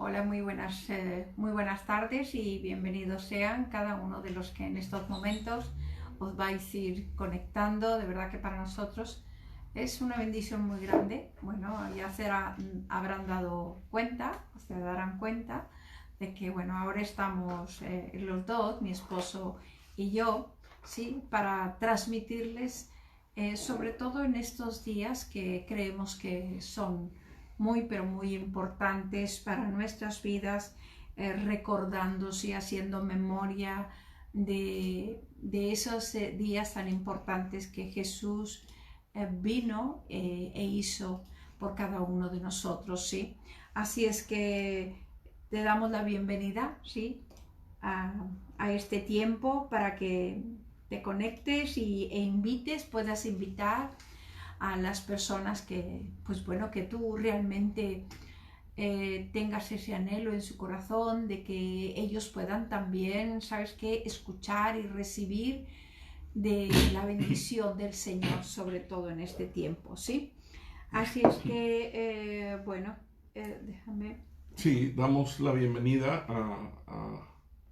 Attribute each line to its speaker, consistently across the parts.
Speaker 1: Hola, muy buenas tardes y bienvenidos sean cada uno de los que en estos momentos os vais a ir conectando. De verdad que para nosotros es una bendición muy grande. Bueno, ya habrán dado cuenta, se darán cuenta de que, bueno, ahora estamos los dos, mi esposo y yo, ¿sí? Para transmitirles, sobre todo en estos días que creemos que son muy, pero muy importantes para nuestras vidas, recordándose y haciendo memoria de esos días tan importantes que Jesús vino e hizo por cada uno de nosotros, ¿sí? Así es que te damos la bienvenida, ¿sí? a este tiempo para que te conectes puedas invitar a las personas que, pues bueno, que tú realmente tengas ese anhelo en su corazón de que ellos puedan también, ¿sabes qué?, escuchar y recibir de la bendición del Señor, sobre todo en este tiempo, ¿sí? Así es que, déjame...
Speaker 2: Sí, damos la bienvenida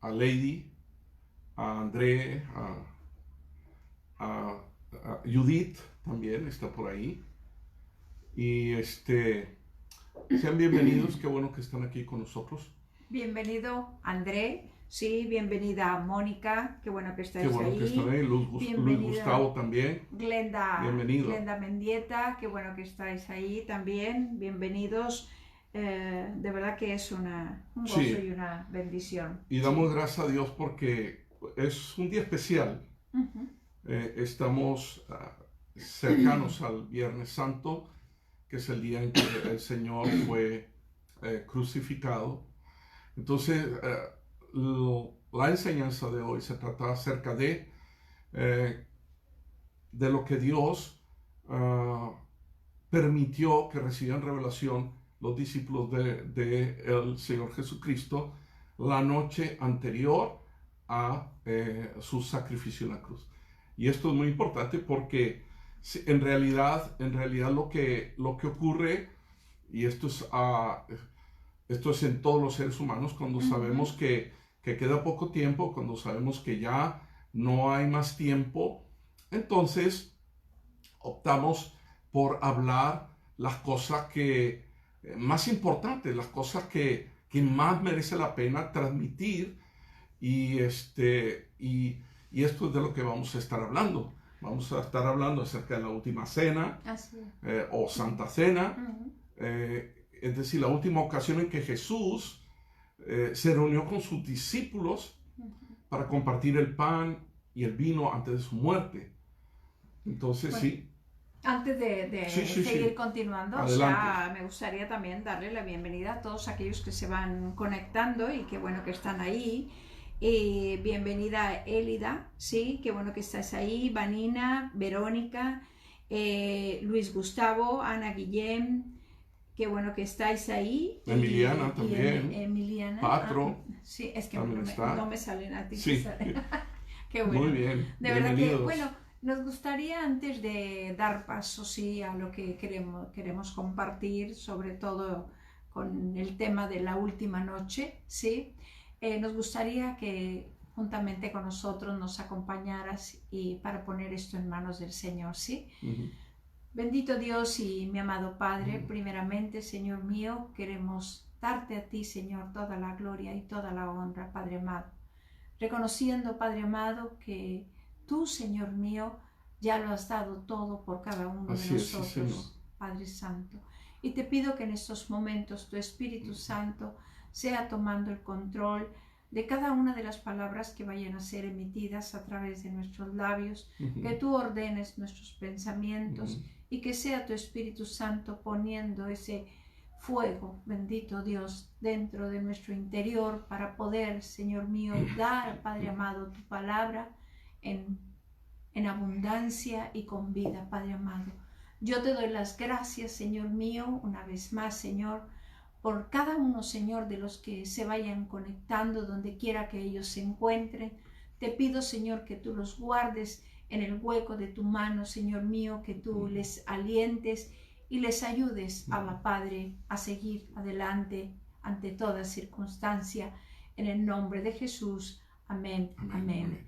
Speaker 2: a Lady, a André, a Judith también está por ahí. Y sean bienvenidos, qué bueno que están aquí con nosotros.
Speaker 1: Bienvenido André, sí, bienvenida Mónica, qué bueno que estáis ahí.
Speaker 2: Qué bueno que están ahí, Luis Gustavo también. Bienvenido.
Speaker 1: Glenda Mendieta, qué bueno que estáis ahí también, bienvenidos. De verdad que es un gozo y una bendición.
Speaker 2: Y damos gracias a Dios porque es un día especial. Estamos cercanos al Viernes Santo, que es el día en que el Señor fue crucificado. Entonces, la enseñanza de hoy se trata acerca de lo que Dios permitió que recibieran revelación los discípulos del Señor Jesucristo la noche anterior a su sacrificio en la cruz. Y esto es muy importante porque en realidad lo que ocurre, y esto es en todos los seres humanos, cuando sabemos que queda poco tiempo, cuando sabemos que ya no hay más tiempo, entonces optamos por hablar las cosas más importantes, las cosas que más merece la pena transmitir, y esto es de lo que vamos a estar hablando. Vamos a estar hablando acerca de la última cena o Santa Cena, es decir, la última ocasión en que Jesús se reunió con sus discípulos para compartir el pan y el vino antes de su muerte. Entonces, bueno, sí.
Speaker 1: Antes de seguir continuando, o sea, me gustaría también darle la bienvenida a todos aquellos que se van conectando y qué bueno que están ahí. Bienvenida Elida, sí, qué bueno que estás ahí. Vanina, Verónica, Luis Gustavo, Ana Guillem, qué bueno que estáis ahí.
Speaker 2: Emiliana también.
Speaker 1: Emiliana.
Speaker 2: Patro.
Speaker 1: Sí, es que no me salen a ti.
Speaker 2: Sí.
Speaker 1: Qué bueno.
Speaker 2: Muy bien.
Speaker 1: De verdad que, bueno, nos gustaría antes de dar paso, sí, a lo que queremos compartir, sobre todo con el tema de la última noche, sí. Nos gustaría que juntamente con nosotros nos acompañaras y para poner esto en manos del Señor, ¿sí? Bendito Dios y mi amado Padre, primeramente, Señor mío, queremos darte a ti, Señor, toda la gloria y toda la honra, Padre amado. Reconociendo, Padre amado, que tú, Señor mío, ya lo has dado todo por cada uno de nosotros, Padre Santo. Y te pido que en estos momentos tu Espíritu Santo sea tomando el control de cada una de las palabras que vayan a ser emitidas a través de nuestros labios, que tú ordenes nuestros pensamientos y que sea tu Espíritu Santo poniendo ese fuego, bendito Dios, dentro de nuestro interior para poder, Señor mío, dar, Padre amado, tu palabra en abundancia y con vida, Padre amado. Yo te doy las gracias, Señor mío, una vez más, Señor, por cada uno, Señor, de los que se vayan conectando donde quiera que ellos se encuentren. Te pido, Señor, que tú los guardes en el hueco de tu mano, Señor mío, que tú les alientes y les ayudes, Abba Padre, a seguir adelante, ante toda circunstancia. En el nombre de Jesús. Amén. Amén.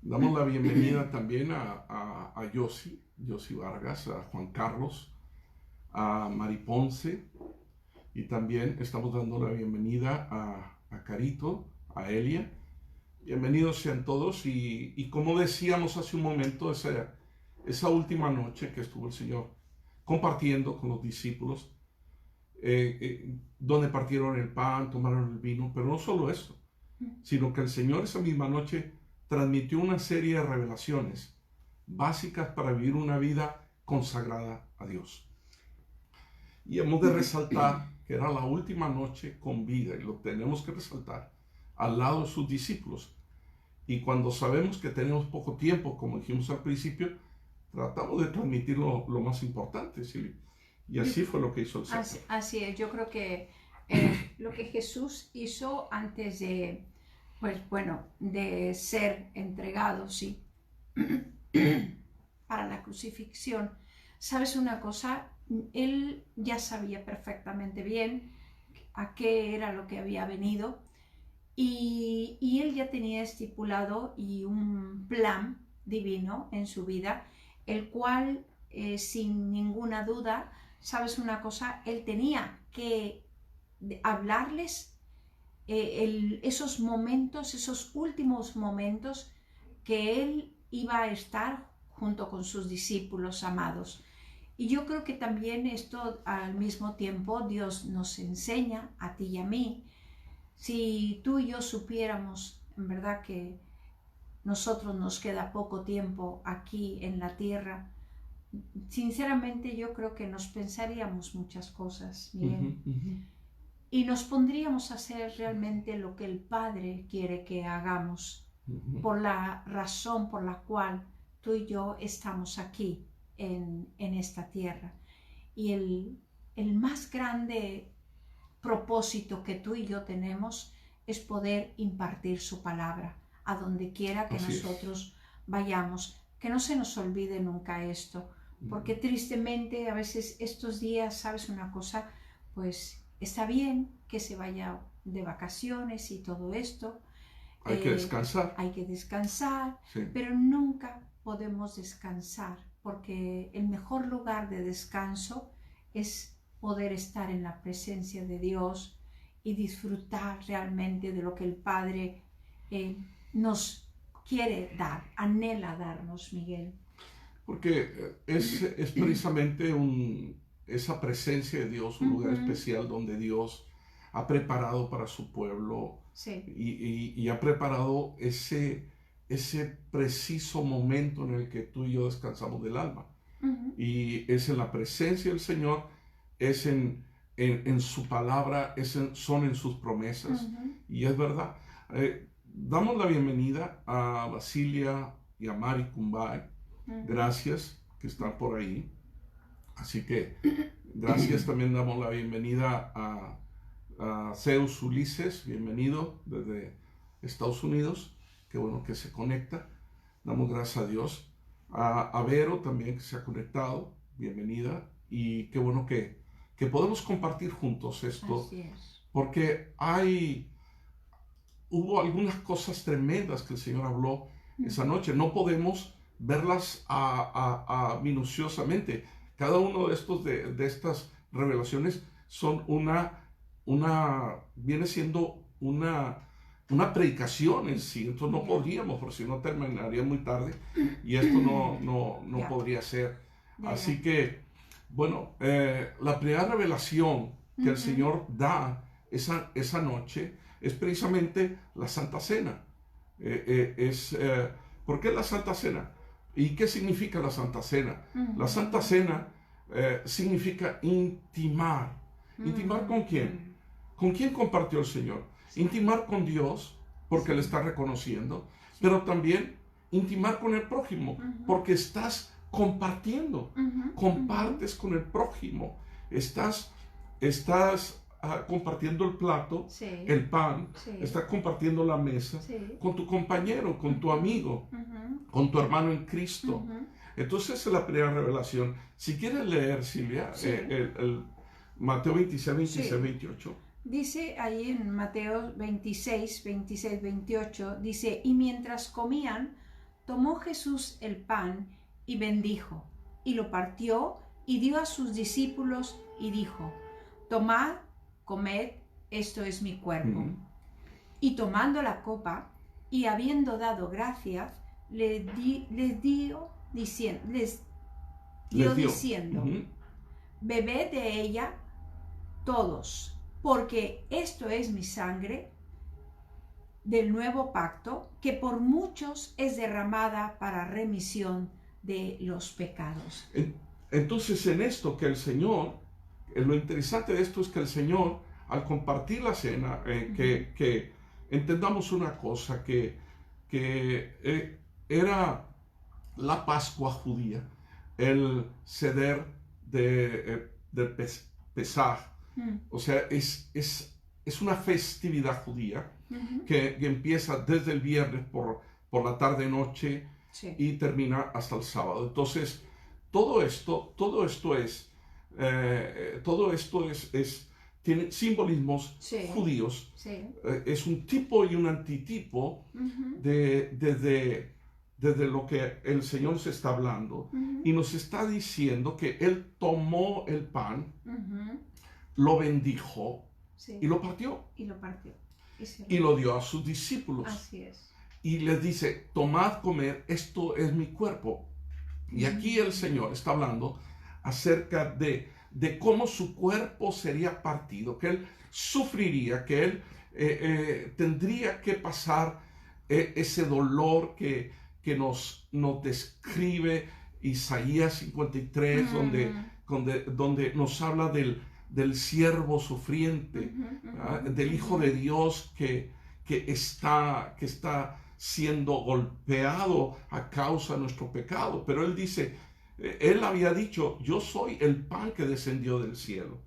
Speaker 2: Damos la bienvenida también a Yossi Vargas, a Juan Carlos, a Mari Ponce, y también estamos dando la bienvenida a Carito, a Elia. Bienvenidos sean todos, y como decíamos hace un momento, esa última noche que estuvo el Señor compartiendo con los discípulos, donde partieron el pan, tomaron el vino, pero no solo eso, sino que el Señor esa misma noche transmitió una serie de revelaciones básicas para vivir una vida consagrada a Dios. Y hemos de resaltar que era la última noche con vida, y lo tenemos que resaltar, al lado de sus discípulos. Y cuando sabemos que tenemos poco tiempo, como dijimos al principio, tratamos de transmitir lo más importante, ¿sí? Y así fue lo que hizo el Señor.
Speaker 1: Así es, yo creo que lo que Jesús hizo antes de, de ser entregado, ¿sí? Para la crucifixión. ¿Sabes una cosa? Él ya sabía perfectamente bien a qué era lo que había venido, y él ya tenía estipulado y un plan divino en su vida, el cual sin ninguna duda, ¿sabes una cosa? Él tenía que hablarles esos momentos, esos últimos momentos que él iba a estar junto con sus discípulos amados. Y yo creo que también esto al mismo tiempo Dios nos enseña a ti y a mí. Si tú y yo supiéramos en verdad que nosotros nos queda poco tiempo aquí en la tierra, sinceramente yo creo que nos pensaríamos muchas cosas, Miguel, y nos pondríamos a hacer realmente lo que el Padre quiere que hagamos, por la razón por la cual tú y yo estamos aquí en esta tierra. Y el más grande propósito que tú y yo tenemos es poder impartir su palabra a donde quiera que nosotros vayamos. Que no se nos olvide nunca esto, porque tristemente a veces estos días, ¿sabes una cosa? Pues está bien que se vaya de vacaciones y todo esto.
Speaker 2: Hay que descansar.
Speaker 1: Hay que descansar,
Speaker 2: sí.
Speaker 1: Pero nunca podemos descansar, porque el mejor lugar de descanso es poder estar en la presencia de Dios y disfrutar realmente de lo que el Padre nos quiere dar, anhela darnos, Miguel.
Speaker 2: Porque es precisamente esa presencia de Dios, un lugar especial donde Dios ha preparado para su pueblo, y ha preparado ese preciso momento en el que tú y yo descansamos del alma. Y es en la presencia del Señor, es en su palabra, son en sus promesas. Y es verdad. Damos la bienvenida a Basilia y a Mari Kumbay. Gracias que están por ahí. Así que gracias. También damos la bienvenida a Zeus Ulises, bienvenido desde Estados Unidos. Qué bueno que se conecta. Damos gracias a Dios. A Vero también, que se ha conectado, bienvenida. Y qué bueno que podemos compartir juntos esto.
Speaker 1: Así es.
Speaker 2: Porque hubo algunas cosas tremendas que el Señor habló esa noche. No podemos verlas minuciosamente. Cada uno de estas revelaciones son viene siendo una predicación en sí. Entonces no podríamos, porque si no terminaría muy tarde, y esto no podría ser. Así que, bueno, la primera revelación que el Señor da esa noche es precisamente la Santa Cena. ¿Por qué la Santa Cena? ¿Y qué significa la Santa Cena? La Santa Cena significa intimar. ¿Intimar con quién? ¿Con quién compartió el Señor? Intimar con Dios, porque le está reconociendo, pero también intimar con el prójimo, porque estás compartiendo, compartes con el prójimo, estás compartiendo el plato, el pan, estás compartiendo la mesa con tu compañero, con tu amigo, con tu hermano en Cristo. Entonces esa es la primera revelación. Si quieres leer, Silvia, el Mateo 26, 26, 28.
Speaker 1: Dice ahí en Mateo 26, 26, 28, dice, y mientras comían, tomó Jesús el pan y bendijo, y lo partió y dio a sus discípulos y dijo, tomad, comed, esto es mi cuerpo. Y tomando la copa y habiendo dado gracias, les dio diciendo, bebed de ella todos, porque esto es mi sangre del nuevo pacto, que por muchos es derramada para remisión de los pecados.
Speaker 2: Entonces, en esto que el Señor, lo interesante de esto es que el Señor, al compartir la cena, que entendamos una cosa, que era la Pascua judía, el Seder del Pesaj, o sea, es una festividad judía que empieza desde el viernes por la tarde-noche y termina hasta el sábado. Entonces, todo esto tiene simbolismos judíos. Es un tipo y un antitipo desde lo que el Señor se está hablando, y nos está diciendo que Él tomó el pan, lo bendijo y lo partió. Y lo dio a sus discípulos.
Speaker 1: Así es.
Speaker 2: Y les dice, tomad, comer, esto es mi cuerpo. Y aquí el Señor está hablando acerca de cómo su cuerpo sería partido, que Él sufriría, que Él tendría que pasar ese dolor que nos describe Isaías 53, donde nos habla del siervo sufriente, del Hijo de Dios que está siendo golpeado a causa de nuestro pecado. Pero Él dice, Él había dicho, yo soy el pan que descendió del cielo.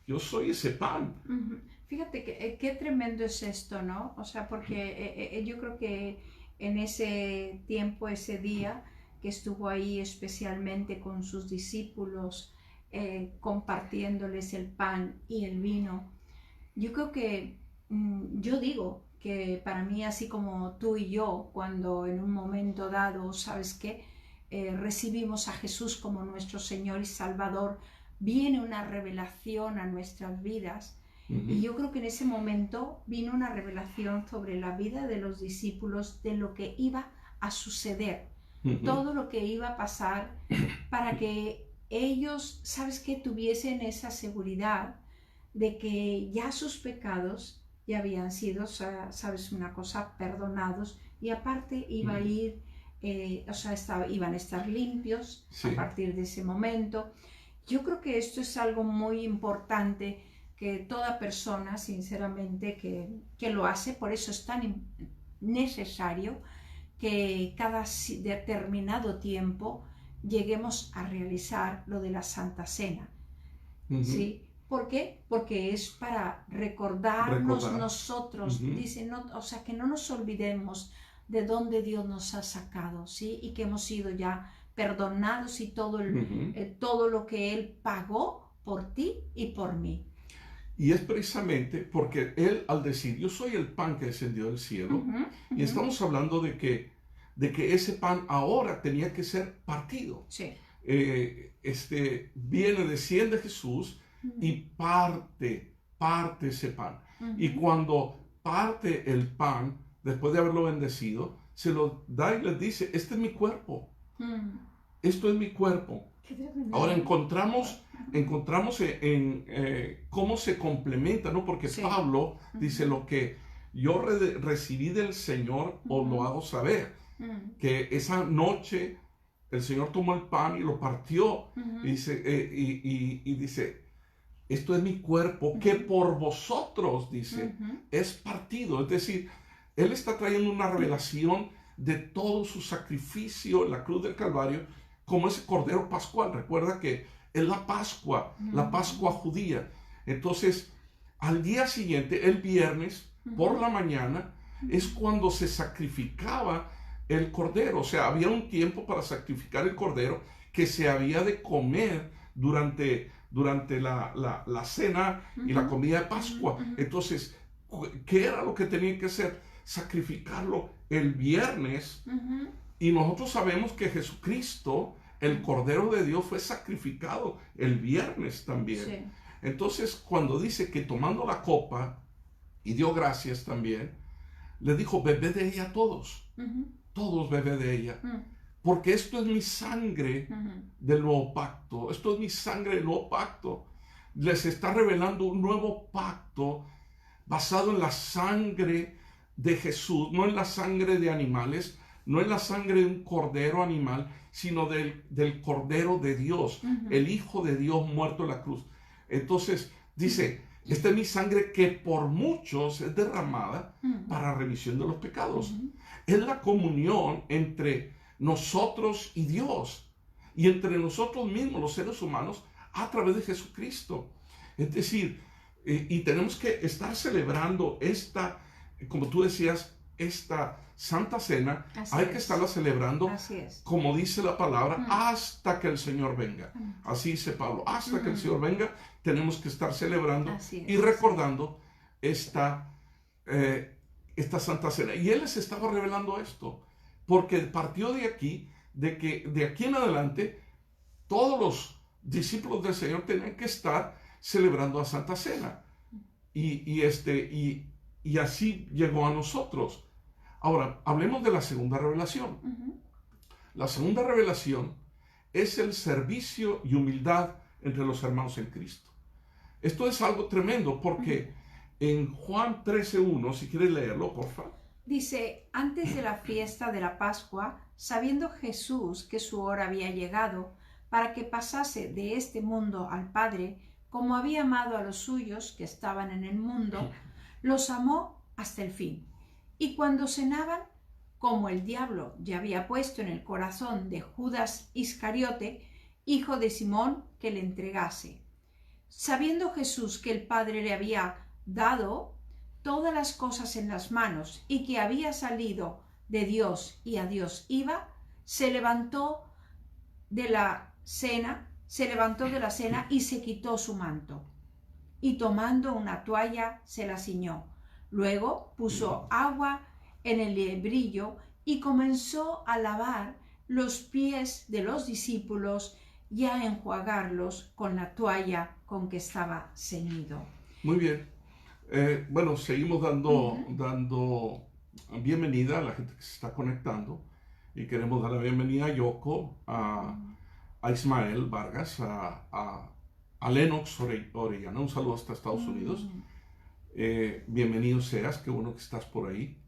Speaker 2: Yo soy ese pan.
Speaker 1: Fíjate qué tremendo es esto, ¿no? O sea, porque yo creo que en ese tiempo, ese día que estuvo ahí especialmente con sus discípulos, compartiéndoles el pan y el vino, yo creo que, yo digo que para mí, así como tú y yo, cuando en un momento dado, ¿sabes qué? Recibimos a Jesús como nuestro Señor y Salvador, viene una revelación a nuestras vidas. Y yo creo que en ese momento vino una revelación sobre la vida de los discípulos, de lo que iba a suceder, todo lo que iba a pasar, para que ellos, ¿sabes qué?, tuviesen esa seguridad de que ya sus pecados ya habían sido, ¿sabes una cosa?, perdonados, y aparte iba a ir, iban a estar limpios a partir de ese momento. Yo creo que esto es algo muy importante, que toda persona, sinceramente, que lo hace, por eso es tan necesario que cada determinado tiempo lleguemos a realizar lo de la Santa Cena. ¿Sí? ¿Por qué? Porque es para recordarnos nosotros, dice, no, o sea, que no nos olvidemos de dónde Dios nos ha sacado, ¿sí? Y que hemos sido ya perdonados, y todo lo que Él pagó por ti y por mí.
Speaker 2: Y es precisamente porque Él, al decir, yo soy el pan que descendió del cielo, y estamos hablando de que ese pan ahora tenía que ser partido.
Speaker 1: Sí.
Speaker 2: Desciende Jesús y parte ese pan. Y cuando parte el pan, después de haberlo bendecido, se lo da y les dice, este es mi cuerpo. Esto es mi cuerpo. Ahora encontramos en cómo se complementa, ¿no? Porque Pablo dice, lo que yo recibí del Señor os lo hago saber. Que esa noche el Señor tomó el pan y lo partió, y dice, esto es mi cuerpo que por vosotros, dice, es partido. Es decir, Él está trayendo una revelación de todo su sacrificio en la cruz del Calvario, como ese Cordero Pascual. Recuerda que es la Pascua judía. Entonces, al día siguiente, el viernes, por la mañana, es cuando se sacrificaba el cordero. O sea, había un tiempo para sacrificar el cordero que se había de comer durante durante la cena y la comida de Pascua. Entonces, ¿qué era lo que tenía que hacer? Sacrificarlo el viernes. Y nosotros sabemos que Jesucristo, el Cordero de Dios, fue sacrificado el viernes también. Sí. Entonces, cuando dice que tomando la copa, y dio gracias también, le dijo, bebed de ella todos. Todos bebed de ella. Porque esto es mi sangre del nuevo pacto. Esto es mi sangre del nuevo pacto. Les está revelando un nuevo pacto basado en la sangre de Jesús, no en la sangre de animales, no en la sangre de un cordero animal, sino del Cordero de Dios, el Hijo de Dios muerto en la cruz. Entonces dice, esta es mi sangre que por muchos es derramada para remisión de los pecados. Es la comunión entre nosotros y Dios, y entre nosotros mismos, los seres humanos, a través de Jesucristo. Es decir, y tenemos que estar celebrando esta, como tú decías, esta Santa Cena. Hay que estarla celebrando, como dice la palabra, hasta que el Señor venga. Así dice Pablo, hasta que el Señor venga, tenemos que estar celebrando y recordando esta Santa Cena. Y Él les estaba revelando esto, porque partió de aquí, de que de aquí en adelante, todos los discípulos del Señor tenían que estar celebrando la Santa Cena. Y así llegó a nosotros. Ahora, hablemos de la segunda revelación. La segunda revelación es el servicio y humildad entre los hermanos en Cristo. Esto es algo tremendo porque en Juan 13:1, si quieres leerlo, por favor.
Speaker 1: Dice, antes de la fiesta de la Pascua, sabiendo Jesús que su hora había llegado para que pasase de este mundo al Padre, como había amado a los suyos que estaban en el mundo, los amó hasta el fin. Y cuando cenaban, como el diablo ya había puesto en el corazón de Judas Iscariote, hijo de Simón, que le entregase. Sabiendo Jesús que el Padre le había dado todas las cosas en las manos y que había salido de Dios y a Dios iba, se levantó de la cena y se quitó su manto. Y tomando una toalla se la ciñó. Luego puso agua en el lebrillo y comenzó a lavar los pies de los discípulos y a enjuagarlos con la toalla con que estaba ceñido.
Speaker 2: Muy bien. Bueno, seguimos dando bienvenida a la gente que se está conectando y queremos dar la bienvenida a Yoko, a Ismael Vargas, a Lennox Orellana. Un saludo hasta Estados Unidos. Bienvenido seas, qué bueno que estás por ahí.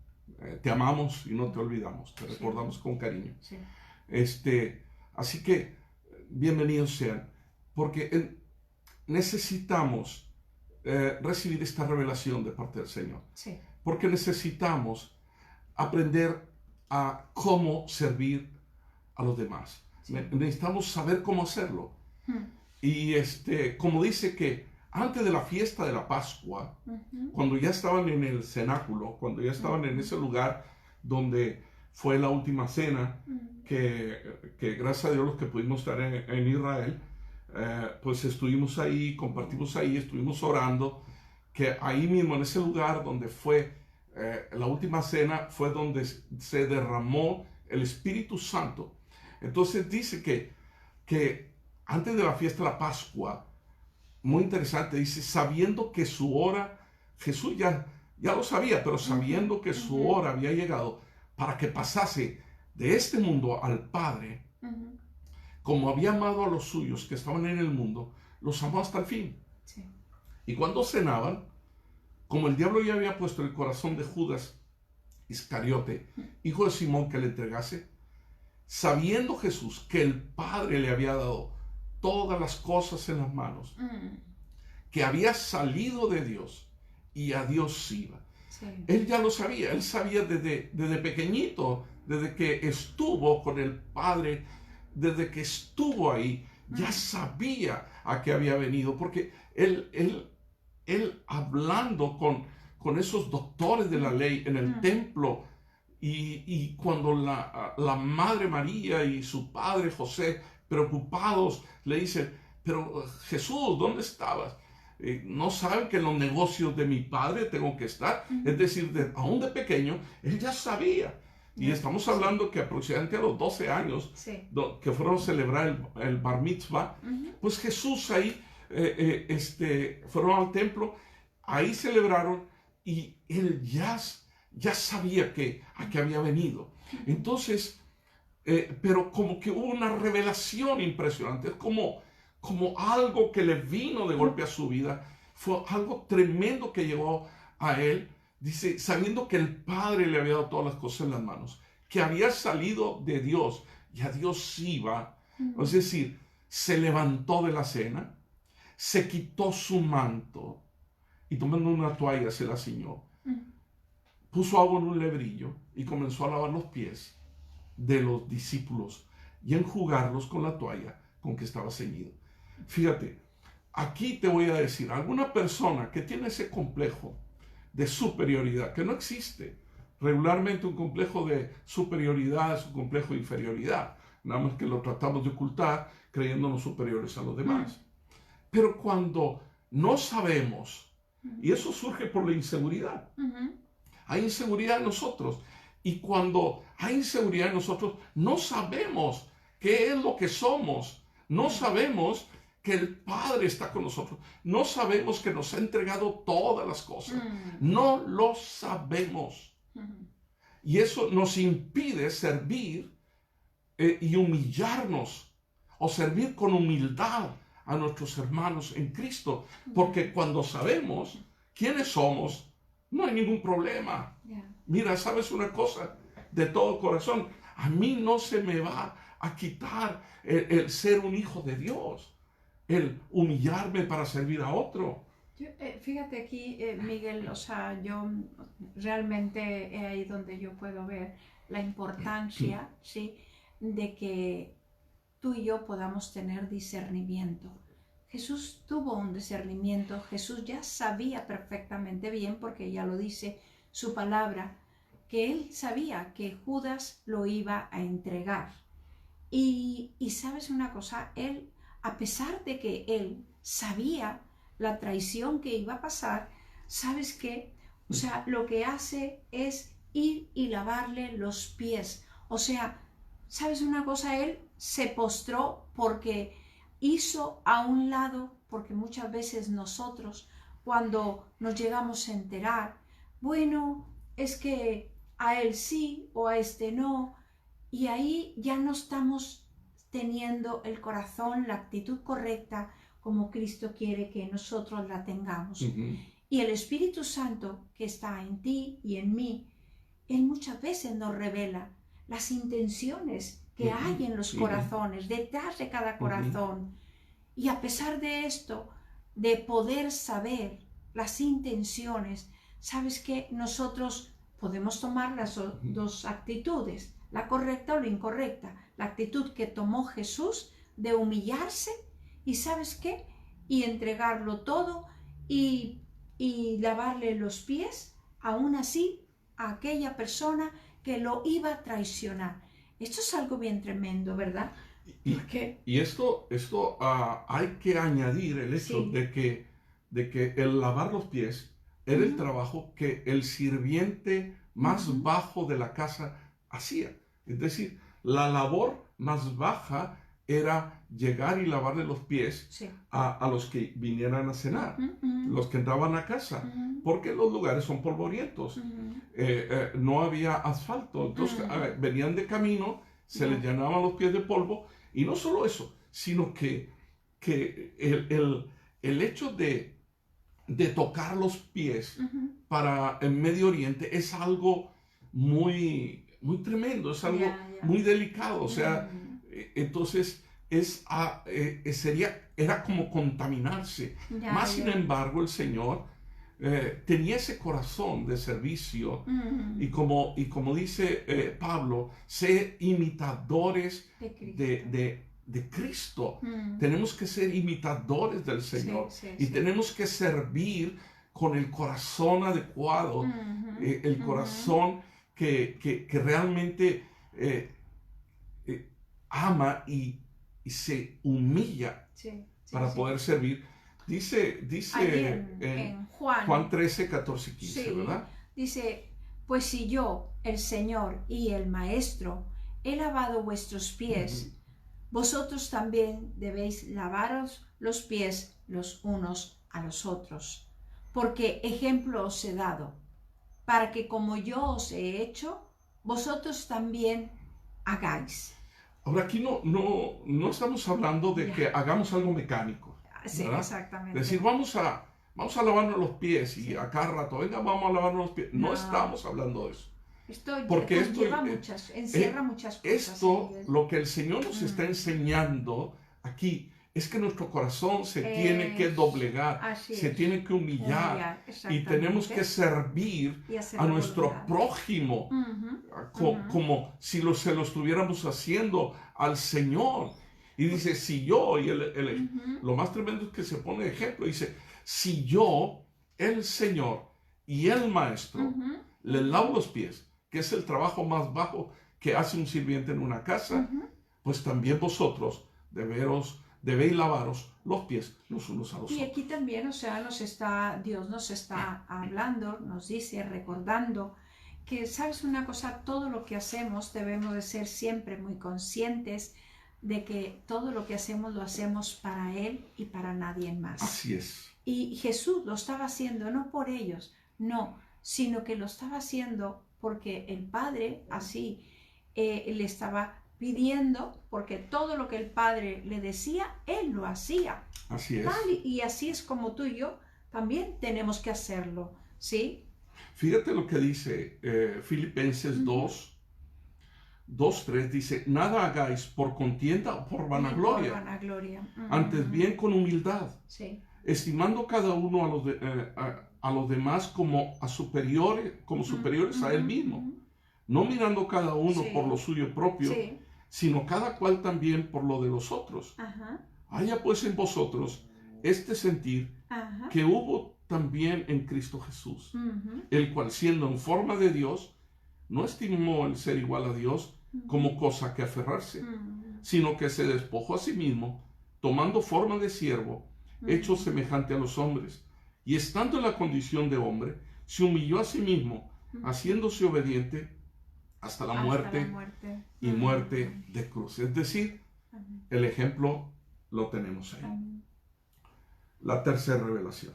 Speaker 2: Te amamos y no te olvidamos, te recordamos con cariño. Sí. Así que bienvenidos sean, porque necesitamos recibir esta revelación de parte del Señor. Sí. Porque necesitamos aprender a cómo servir a los demás. Sí. Necesitamos saber cómo hacerlo. Y como dice que antes de la fiesta de la Pascua, cuando ya estaban en el cenáculo, cuando ya estaban en ese lugar donde fue la última cena, que gracias a Dios los que pudimos estar en Israel, pues estuvimos ahí, compartimos ahí, estuvimos orando, que ahí mismo en ese lugar donde fue la última cena, fue donde se derramó el Espíritu Santo. Entonces dice que antes de la fiesta de la Pascua, muy interesante, dice, sabiendo que su hora, Jesús ya lo sabía, pero sabiendo que su hora había llegado para que pasase de este mundo al Padre, como había amado a los suyos que estaban en el mundo, los amó hasta el fin. Sí. Y cuando cenaban, como el diablo ya había puesto en el corazón de Judas Iscariote, hijo de Simón, que le entregase, sabiendo Jesús que el Padre le había dado todas las cosas en las manos, que había salido de Dios y a Dios iba. Sí. Él ya lo sabía, él sabía desde pequeñito, desde que estuvo con el Padre, desde que estuvo ahí, ya sabía a qué había venido, porque él hablando con esos doctores de la ley en el templo, y cuando la Madre María y su padre José, preocupados, le dicen, pero Jesús, ¿dónde estabas? ¿No saben que en los negocios de mi padre tengo que estar? Es decir, aún de pequeño, él ya sabía. Y estamos hablando que aproximadamente a los 12 años, que fueron a celebrar el bar mitzvah, pues Jesús ahí, fueron al templo, ahí celebraron y él ya sabía a qué había venido. Entonces, pero como que hubo una revelación impresionante, es como algo que le vino de golpe a su vida, fue algo tremendo que llegó a él, dice, sabiendo que el Padre le había dado todas las cosas en las manos, que había salido de Dios y a Dios iba, es decir, se levantó de la cena, se quitó su manto y tomando una toalla se la ciñó, puso agua en un lebrillo y comenzó a lavar los pies de los discípulos y enjugarlos con la toalla con que estaba ceñido. Fíjate, aquí te voy a decir, alguna persona que tiene ese complejo de superioridad, que no existe regularmente un complejo de superioridad, es un complejo de inferioridad, nada más que lo tratamos de ocultar creyéndonos superiores a los demás. Pero cuando no sabemos, y eso surge por la inseguridad, hay inseguridad en nosotros, y cuando hay inseguridad en nosotros, no sabemos qué es lo que somos, no sabemos que el Padre está con nosotros, no sabemos que nos ha entregado todas las cosas, no lo sabemos. Y eso nos impide servir y humillarnos, o servir con humildad a nuestros hermanos en Cristo, porque cuando sabemos quiénes somos, no hay ningún problema. Mira, ¿sabes una cosa? De todo corazón, a mí no se me va a quitar el ser un hijo de Dios, el humillarme para servir a otro.
Speaker 1: Fíjate aquí, Miguel, o sea, yo realmente es ahí donde yo puedo ver la importancia, ¿sí?, de que tú y yo podamos tener discernimiento. Jesús tuvo un discernimiento, Jesús ya sabía perfectamente bien, porque ya lo dice su palabra, que él sabía que Judas lo iba a entregar. Y sabes una cosa, él, a pesar de que él sabía la traición que iba a pasar, ¿sabes qué? O sea, lo que hace es ir y lavarle los pies. O sea, ¿sabes una cosa? Él se postró porque hizo a un lado, porque muchas veces nosotros, cuando nos llegamos a enterar, bueno, es que a él sí o a este no, y ahí ya no estamos teniendo el corazón, la actitud correcta, como Cristo quiere que nosotros la tengamos. Y el Espíritu Santo que está en ti y en mí, Él muchas veces nos revela las intenciones que hay en los corazones, detrás de cada corazón. Y a pesar de esto, de poder saber las intenciones, ¿sabes qué? Nosotros podemos tomar las dos actitudes, la correcta o la incorrecta. La actitud que tomó Jesús de humillarse y ¿sabes qué? Y entregarlo todo y lavarle los pies, aún así, a aquella persona que lo iba a traicionar. Esto es algo bien tremendo, ¿verdad?
Speaker 2: Y esto hay que añadir el hecho de que el lavar los pies era el trabajo que el sirviente más bajo de la casa hacía. Es decir, la labor más baja era llegar y lavarle los pies a los que vinieran a cenar, los que entraban a casa, porque los lugares son polvorientos, no había asfalto, entonces venían de camino, se les llenaban los pies de polvo, y no solo eso, sino que el hecho de tocar los pies para el Medio Oriente es algo muy, muy tremendo, es algo muy delicado, o sea, entonces era como contaminarse. Sin embargo, el Señor tenía ese corazón de servicio y como dice Pablo, ser imitadores de Cristo. Tenemos que ser imitadores del Señor y tenemos que servir con el corazón adecuado, el corazón que realmente ama y se humilla para poder servir. Dice
Speaker 1: en
Speaker 2: Juan 13, 14 y 15,
Speaker 1: sí,
Speaker 2: ¿verdad?
Speaker 1: Dice, pues si yo, el Señor y el Maestro, he lavado vuestros pies, vosotros también debéis lavaros los pies los unos a los otros, porque ejemplo os he dado, para que como yo os he hecho, vosotros también hagáis.
Speaker 2: Ahora aquí no estamos hablando de que hagamos algo mecánico.
Speaker 1: Sí,
Speaker 2: ¿verdad?
Speaker 1: exactamente.
Speaker 2: Decir, vamos a lavarnos los pies y a cada rato, venga, vamos a lavarnos los pies. No estamos hablando de eso.
Speaker 1: Porque esto encierra muchas cosas.
Speaker 2: Esto, lo que el Señor nos está enseñando aquí, es que nuestro corazón se tiene que doblegar, se tiene que humillar y tenemos que servir a nuestro prójimo como si se lo estuviéramos haciendo al Señor. Y dice, si yo, y lo más tremendo es que se pone de ejemplo, dice, si yo, el Señor y el Maestro, le lavo los pies, que es el trabajo más bajo que hace un sirviente en una casa, pues también vosotros debéis lavaros los pies los unos a los otros.
Speaker 1: Y aquí también, o sea, Dios nos está hablando, nos dice, recordando que, ¿sabes una cosa? Todo lo que hacemos debemos de ser siempre muy conscientes de que todo lo que hacemos lo hacemos para Él y para nadie más.
Speaker 2: Así es.
Speaker 1: Y Jesús lo estaba haciendo no por ellos, no, sino que lo estaba haciendo porque el Padre así le estaba pidiendo, porque todo lo que el Padre le decía, Él lo hacía.
Speaker 2: Así es.
Speaker 1: Y así es como tú y yo también tenemos que hacerlo, ¿sí?
Speaker 2: Fíjate lo que dice Filipenses 2:3, dice, nada hagáis por contienda o por vanagloria, antes bien con humildad, estimando cada uno a los demás como superiores a él mismo, no mirando cada uno por lo suyo propio, sino cada cual también por lo de los otros. Haya pues en vosotros este sentir que hubo también en Cristo Jesús, el cual siendo en forma de Dios, no estimó el ser igual a Dios como cosa que aferrarse, sino que se despojó a sí mismo, tomando forma de siervo, hecho semejante a los hombres, y estando en la condición de hombre, se humilló a sí mismo, haciéndose obediente hasta la muerte y muerte de cruz. Es decir, el ejemplo lo tenemos ahí. La tercera revelación.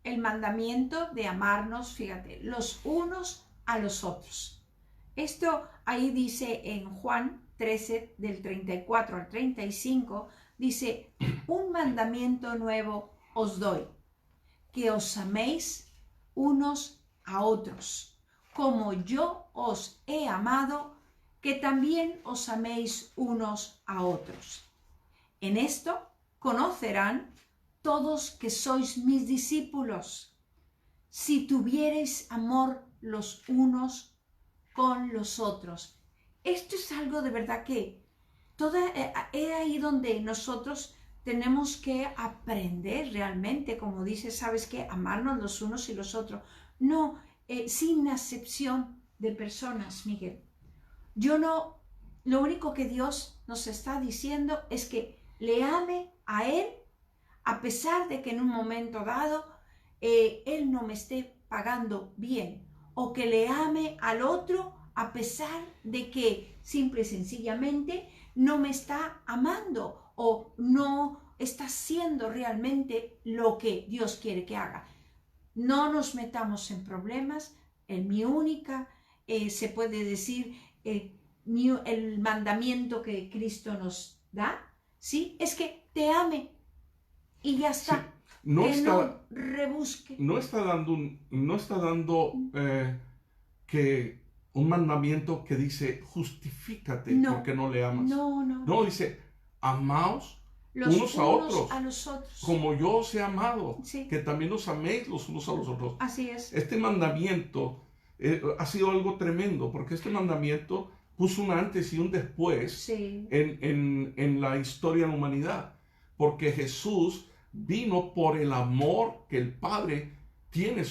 Speaker 1: El mandamiento de amarnos, fíjate, los unos a los otros. Esto ahí dice en Juan 13, del 34 al 35, dice, un mandamiento nuevo os doy, que os améis unos a otros, como yo os he amado, que también os améis unos a otros. En esto conocerán todos que sois mis discípulos, si tuviereis amor los unos con los otros. Esto es algo de verdad que es ahí donde nosotros tenemos que aprender realmente, como dice, ¿sabes qué? Amarnos los unos y los otros. No, sin acepción de personas, Miguel. Lo único que Dios nos está diciendo es que le ame a Él, a pesar de que en un momento dado Él no me esté pagando bien, o que le ame al otro a pesar de que simple y sencillamente no me está amando o no está haciendo realmente lo que Dios quiere que haga. No nos metamos en problemas. Mi única, se puede decir, el mandamiento que Cristo nos da, ¿sí? Es que te ame y ya está. Sí. No rebusque.
Speaker 2: No está dando que un mandamiento que dice justifícate porque no le amas. No, dice amaos unos a otros, como yo os he amado, que también os améis los unos a los otros.
Speaker 1: Así es.
Speaker 2: Este mandamiento ha sido algo tremendo, porque este mandamiento puso un antes y un después en la historia de la humanidad, porque Jesús vino por el amor que el Padre tiene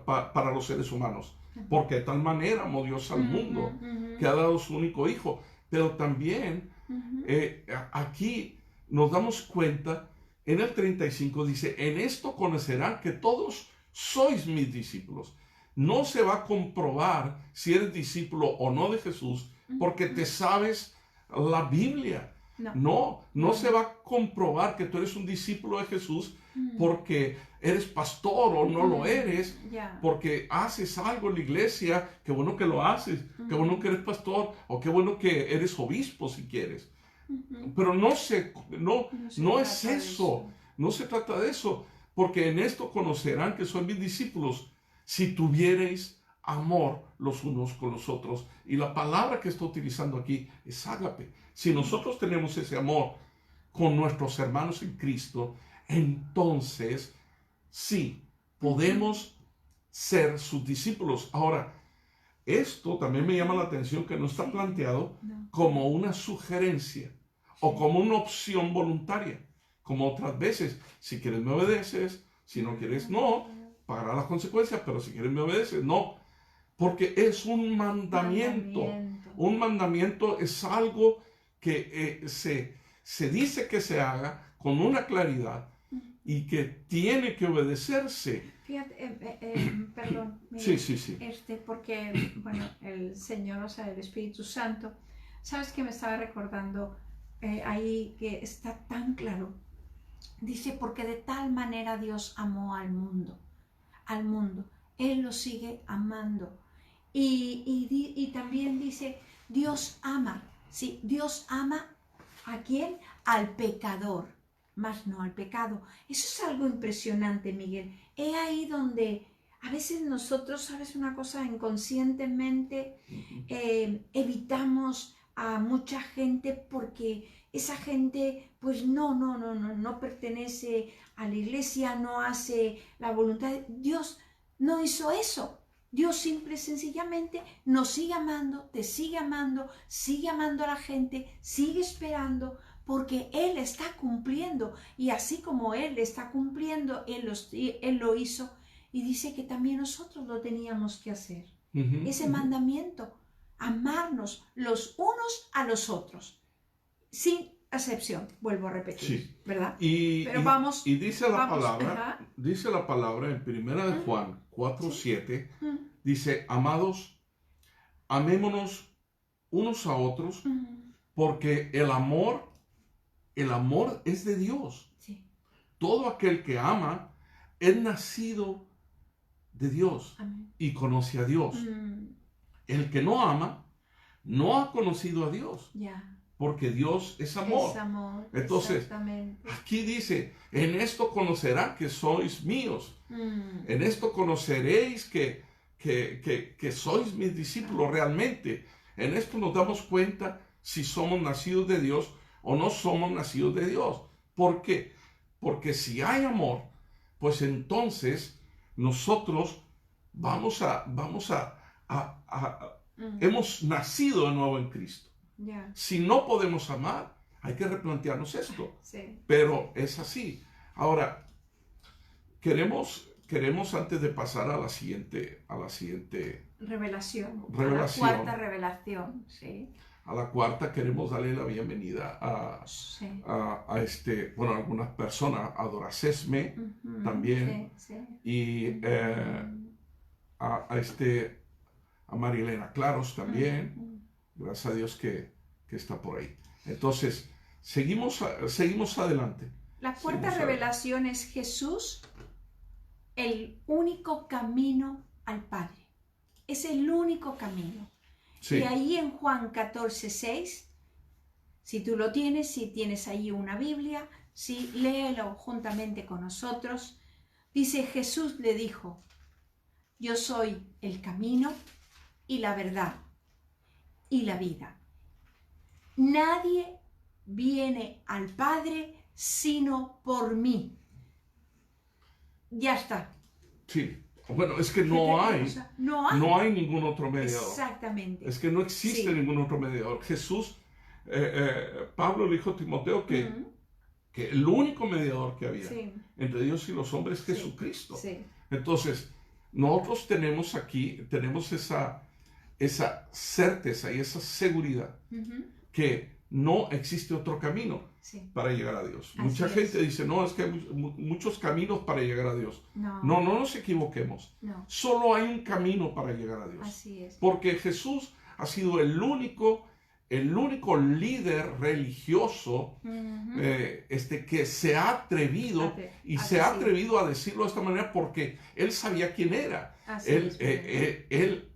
Speaker 2: para los seres humanos, porque de tal manera amó Dios al mundo, que ha dado su único Hijo. Pero también aquí nos damos cuenta en el 35 dice, en esto conocerán que todos sois mis discípulos. No se va a comprobar si eres discípulo o no de Jesús porque te sabes la Biblia. No se va a comprobar que tú eres un discípulo de Jesús porque eres pastor o no lo eres, porque haces algo en la iglesia, qué bueno que lo haces, qué bueno que eres pastor, o qué bueno que eres obispo si quieres. Pero no es eso, no se trata de eso, porque en esto conocerán que son mis discípulos si tuviereis amor los unos con los otros. Y la palabra que está utilizando aquí es ágape. Si nosotros tenemos ese amor con nuestros hermanos en Cristo, entonces sí, podemos ser sus discípulos. Ahora, esto también me llama la atención que no está planteado como una sugerencia o como una opción voluntaria, como otras veces. Si quieres me obedeces, si no quieres no, pagará las consecuencias, pero si quieres me obedeces, no. Porque es un mandamiento. Un mandamiento es algo que se dice que se haga con una claridad y que tiene que obedecerse.
Speaker 1: Fíjate, perdón.
Speaker 2: Sí.
Speaker 1: Porque, bueno, el Señor, o sea, el Espíritu Santo, ¿sabes qué me estaba recordando ahí que está tan claro? Dice, porque de tal manera Dios amó al mundo. Él lo sigue amando. Y también dice, Dios ama. Sí, Dios ama ¿a quién? Al pecador, más no al pecado. Eso es algo impresionante, Miguel. Es ahí donde a veces nosotros, ¿sabes una cosa? Inconscientemente evitamos a mucha gente porque esa gente pues no pertenece a la iglesia, no hace la voluntad de Dios. No hizo eso. Dios simple y sencillamente nos sigue amando, te sigue amando a la gente, sigue esperando, porque Él está cumpliendo. Y así como Él está cumpliendo, Él lo hizo. Y dice que también nosotros lo teníamos que hacer. Ese mandamiento, amarnos los unos a los otros, sin excepción, vuelvo a repetir, ¿verdad?
Speaker 2: Y dice la palabra en 1 Juan 4:7, dice, amados, amémonos unos a otros, porque el amor es de Dios.
Speaker 1: Sí.
Speaker 2: Todo aquel que ama es nacido de Dios.
Speaker 1: Amén.
Speaker 2: Y conoce a Dios. El que no ama no ha conocido a Dios. Porque Dios es amor. Entonces, aquí dice, en esto conocerán que sois míos. En esto conoceréis que sois mis discípulos realmente. En esto nos damos cuenta si somos nacidos de Dios o no somos nacidos de Dios. ¿Por qué? Porque si hay amor, pues entonces nosotros hemos nacido de nuevo en Cristo. Si no podemos amar, hay que replantearnos esto.
Speaker 1: Sí.
Speaker 2: Pero es así. Ahora, queremos antes de pasar a la siguiente
Speaker 1: revelación.
Speaker 2: A la
Speaker 1: cuarta revelación, sí.
Speaker 2: A la cuarta queremos darle la bienvenida a algunas personas, a Doracesme también, y a Marilena Claros también. Gracias a Dios que está por ahí. Entonces, seguimos adelante.
Speaker 1: La cuarta revelación es Jesús, el único camino al Padre. Es el único camino. Sí. Y ahí en Juan 14:6, si tú lo tienes, si tienes ahí una Biblia, sí, léelo juntamente con nosotros. Dice, Jesús le dijo, yo soy el camino y la verdad y la vida. Nadie viene al Padre sino por mí. Ya está.
Speaker 2: Sí. Bueno, es que no hay ningún otro mediador.
Speaker 1: Exactamente.
Speaker 2: Es que no existe ningún otro mediador. Jesús, Pablo le dijo a Timoteo que el único mediador que había entre Dios y los hombres es Jesucristo. Sí. Entonces, nosotros tenemos esa certeza y esa seguridad que no existe otro camino
Speaker 1: Sí.
Speaker 2: para llegar a Dios.
Speaker 1: Así
Speaker 2: Mucha
Speaker 1: es.
Speaker 2: gente dice, no, es que hay muchos caminos para llegar a Dios.
Speaker 1: No,
Speaker 2: No, no nos equivoquemos.
Speaker 1: no.
Speaker 2: Solo hay un camino para llegar a Dios.
Speaker 1: Así es.
Speaker 2: Porque Jesús ha sido el único líder religioso
Speaker 1: Ujú.
Speaker 2: que se ha atrevido y se ha atrevido a decirlo de esta manera porque él sabía quién era.
Speaker 1: Así
Speaker 2: Él,
Speaker 1: es.
Speaker 2: él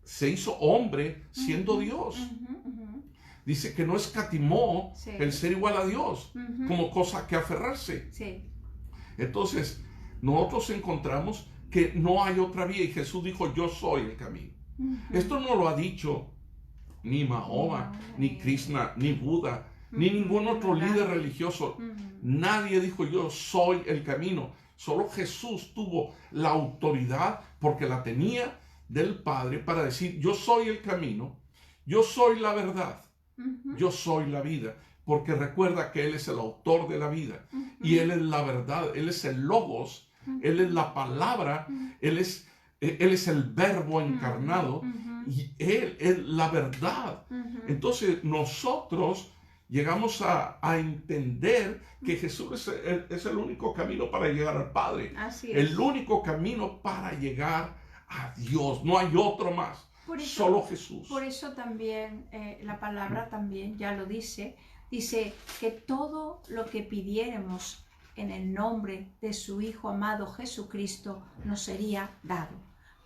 Speaker 2: se hizo hombre siendo
Speaker 1: Ujú,
Speaker 2: Dios.
Speaker 1: ujú, ujú.
Speaker 2: Dice que no escatimó
Speaker 1: Sí.
Speaker 2: el ser igual a Dios
Speaker 1: Ujú.
Speaker 2: como cosa que aferrarse.
Speaker 1: Sí.
Speaker 2: Entonces, nosotros encontramos que no hay otra vía y Jesús dijo, yo soy el camino.
Speaker 1: Ujú.
Speaker 2: Esto no lo ha dicho ni Mahoma, ni Krishna, ni Buda, ni ningún otro líder religioso.
Speaker 1: Ujú.
Speaker 2: Nadie dijo yo soy el camino. Solo Jesús tuvo la autoridad, porque la tenía del Padre, para decir yo soy el camino, yo soy la verdad,
Speaker 1: Ujú.
Speaker 2: yo soy la vida. Porque recuerda que Él es el autor de la vida y Él es la verdad, Él es el logos, Él es la palabra, Él es el verbo encarnado.
Speaker 1: Ujú.
Speaker 2: Y Él es la verdad.
Speaker 1: Ujú.
Speaker 2: Entonces nosotros llegamos a entender que Jesús es el único camino para llegar al Padre.
Speaker 1: Así es.
Speaker 2: El único camino para llegar a Dios. No hay otro más.
Speaker 1: Por eso-
Speaker 2: Solo Jesús.
Speaker 1: Por eso también la palabra también ya lo dice que todo lo que pidiéramos en el nombre de su Hijo amado Jesucristo nos sería dado.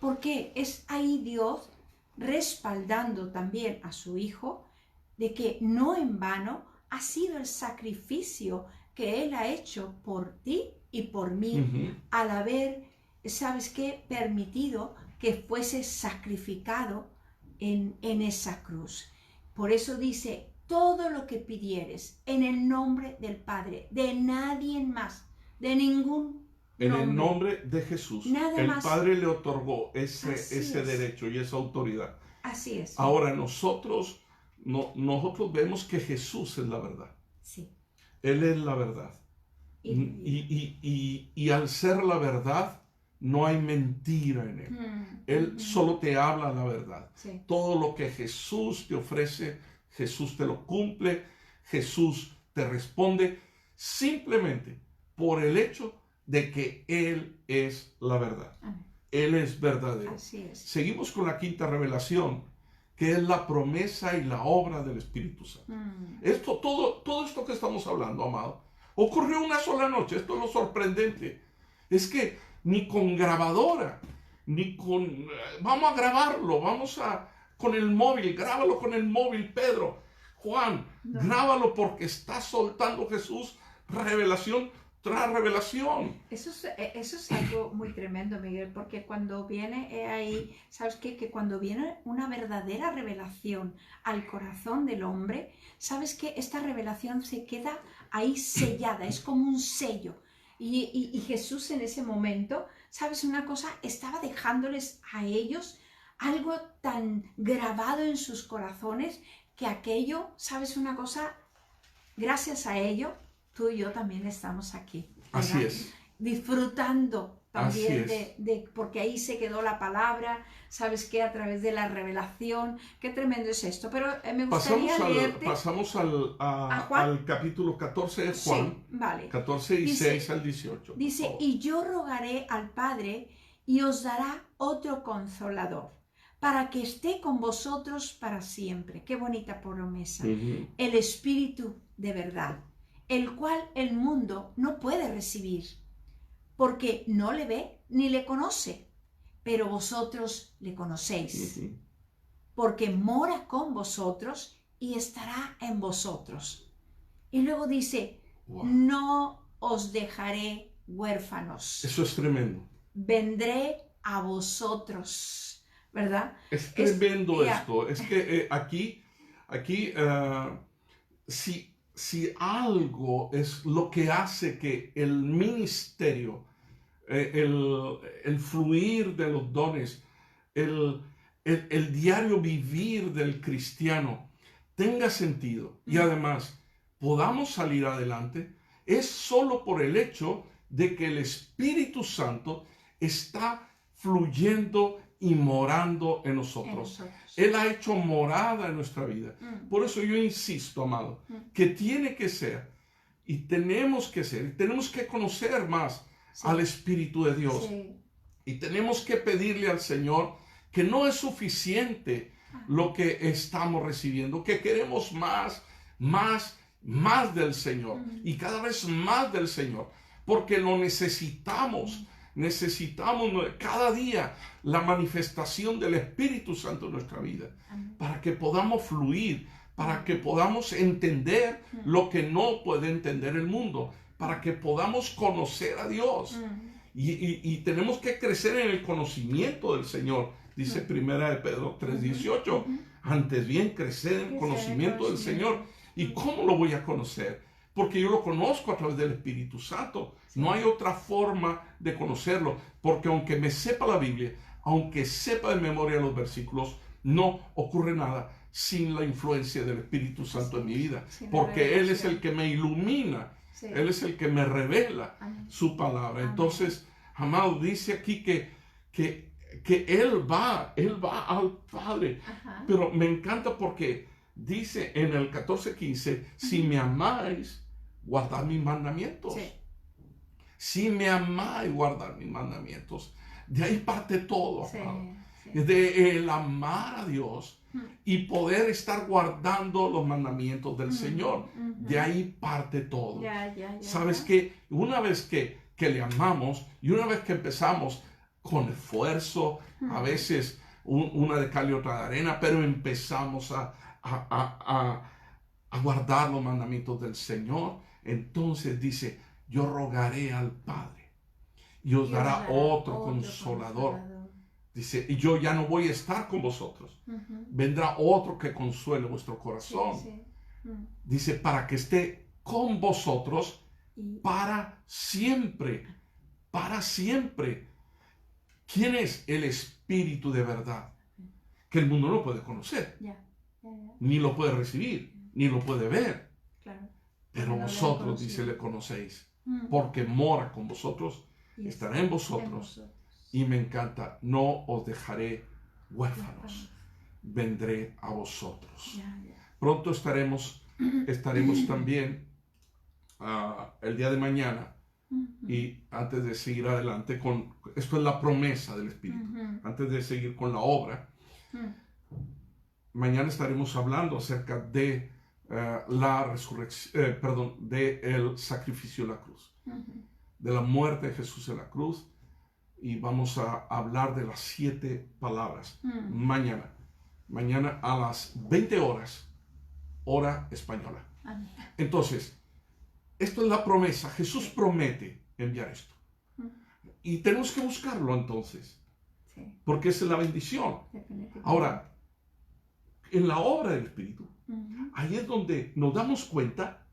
Speaker 1: Porque es ahí Dios respaldando también a su Hijo de que no en vano ha sido el sacrificio que Él ha hecho por ti y por mí
Speaker 2: Ujú.
Speaker 1: al haber, ¿sabes qué?, permitido que fuese sacrificado en esa cruz. Por eso dice, todo lo que pidieres en el nombre del Padre, de nadie más, de ningún
Speaker 2: En
Speaker 1: nombre.
Speaker 2: el nombre de Jesús,
Speaker 1: Nada
Speaker 2: el
Speaker 1: más.
Speaker 2: Padre le otorgó ese
Speaker 1: Así es.
Speaker 2: derecho y esa autoridad.
Speaker 1: Así es.
Speaker 2: Ahora nosotros vemos que Jesús es la verdad.
Speaker 1: Sí.
Speaker 2: Él es la verdad. Y al ser la verdad, no hay mentira en Él. Él solo te habla la verdad.
Speaker 1: Sí.
Speaker 2: Todo lo que Jesús te ofrece, Jesús te lo cumple, Jesús te responde, simplemente por el hecho de que Él es la verdad.
Speaker 1: Amén.
Speaker 2: Él es verdadero.
Speaker 1: Así es.
Speaker 2: Seguimos con la quinta revelación, que es la promesa y la obra del Espíritu Santo. Todo esto que estamos hablando, amado, ocurrió una sola noche. Esto es lo sorprendente. Es que ni con grabadora, ni con... vamos a grabarlo, con el móvil, grábalo con el móvil, Pedro, Juan,
Speaker 1: No.
Speaker 2: grábalo porque está soltando Jesús revelación tras revelación.
Speaker 1: Eso es algo muy tremendo, Miguel, porque cuando viene ahí, ¿sabes qué? Que cuando viene una verdadera revelación al corazón del hombre, ¿sabes qué? Esta revelación se queda ahí sellada, es como un sello. Y Jesús en ese momento, ¿sabes una cosa? Estaba dejándoles a ellos algo tan grabado en sus corazones que aquello, ¿sabes una cosa? Gracias a ello, tú y yo también estamos aquí, ¿verdad?
Speaker 2: Así es.
Speaker 1: Disfrutando también
Speaker 2: Así es.
Speaker 1: porque ahí se quedó la palabra, ¿sabes qué? A través de la revelación. Qué tremendo es esto. Pero me gustaría leerte...
Speaker 2: Pasamos
Speaker 1: ¿A Juan?
Speaker 2: al capítulo 14 de Juan,
Speaker 1: Sí, vale.
Speaker 2: 14 y
Speaker 1: Dice-
Speaker 2: 6 al 18. por
Speaker 1: Dice,
Speaker 2: favor.
Speaker 1: y yo rogaré al Padre y os dará otro consolador, para que esté con vosotros para siempre. Qué bonita promesa.
Speaker 2: Ujú.
Speaker 1: El Espíritu de verdad, el cual el mundo no puede recibir, porque no le ve ni le conoce, pero vosotros le conocéis,
Speaker 2: Ujú.
Speaker 1: porque mora con vosotros y estará en vosotros. Y luego dice,
Speaker 2: Wow.
Speaker 1: no os dejaré huérfanos,
Speaker 2: Eso es tremendo.
Speaker 1: vendré a vosotros, ¿verdad?
Speaker 2: Es tremendo
Speaker 1: ya.
Speaker 2: esto. Es que aquí, si algo es lo que hace que el ministerio, el fluir de los dones, el diario vivir del cristiano tenga sentido y además podamos salir adelante, es solo por el hecho de que el Espíritu Santo está fluyendo y morando en
Speaker 1: en
Speaker 2: nosotros.
Speaker 1: nosotros.
Speaker 2: Él ha hecho morada en nuestra vida. Por eso yo insisto, amado, que tiene que ser, y tenemos que conocer más
Speaker 1: Sí.
Speaker 2: al Espíritu de Dios.
Speaker 1: Sí.
Speaker 2: Y tenemos que pedirle al Señor que no es suficiente lo que estamos recibiendo, que queremos más del Señor y cada vez más del Señor, porque lo necesitamos. Necesitamos cada día la manifestación del Espíritu Santo en nuestra vida, para que podamos fluir, para que podamos entender lo que no puede entender el mundo, para que podamos conocer a Dios. Y tenemos que crecer en el conocimiento del Señor, dice Primera de Pedro 3:18. Antes bien, crecer en el conocimiento del Señor. ¿Y cómo lo voy a conocer? Porque yo lo conozco a través del Espíritu Santo. No hay otra forma de conocerlo, porque aunque me sepa la Biblia, aunque sepa de memoria los versículos, no ocurre nada sin la influencia del Espíritu Santo en mi vida, porque Él es el que me ilumina. Sí. Él es el que me revela su palabra. Amén. Entonces, amado, dice aquí que Él va al Padre. Ajá. Pero me encanta porque dice en el 14:15, si me amáis, guardad mis mandamientos. Sí. Si me amáis, guardad mis mandamientos. De ahí parte todo, amado. Sí. De el amar a Dios y poder estar guardando los mandamientos del Señor. De ahí parte todo. Sabes que una vez que le amamos y una vez que empezamos con esfuerzo, a veces una de cal y otra de arena, pero empezamos a guardar los mandamientos del Señor, entonces dice, yo rogaré al Padre y os dará otro consolador. Dice, y yo ya no voy a estar con vosotros. Vendrá otro que consuele vuestro corazón. Sí, sí. Dice, para que esté con vosotros para siempre. Para siempre. ¿Quién es el Espíritu de verdad? Que el mundo no puede conocer. Ni lo puede recibir, ni lo puede ver. Claro. Pero no vosotros, dice, le conocéis. Porque mora con vosotros, estará en vosotros. Y me encanta, no os dejaré huérfanos, vendré a vosotros. Pronto estaremos también el día de mañana, y antes de seguir adelante con, esto es la promesa del Espíritu, antes de seguir con la obra, mañana estaremos hablando acerca de la resurrección, de el sacrificio de la cruz, de la muerte de Jesús en la cruz. Y vamos a hablar de las 7 palabras mañana a las 20 horas, hora española. Entonces, esto es la promesa. Jesús promete enviar esto. Y tenemos que buscarlo entonces, porque esa es la bendición. Ahora, en la obra del Espíritu, ahí es donde nos damos cuenta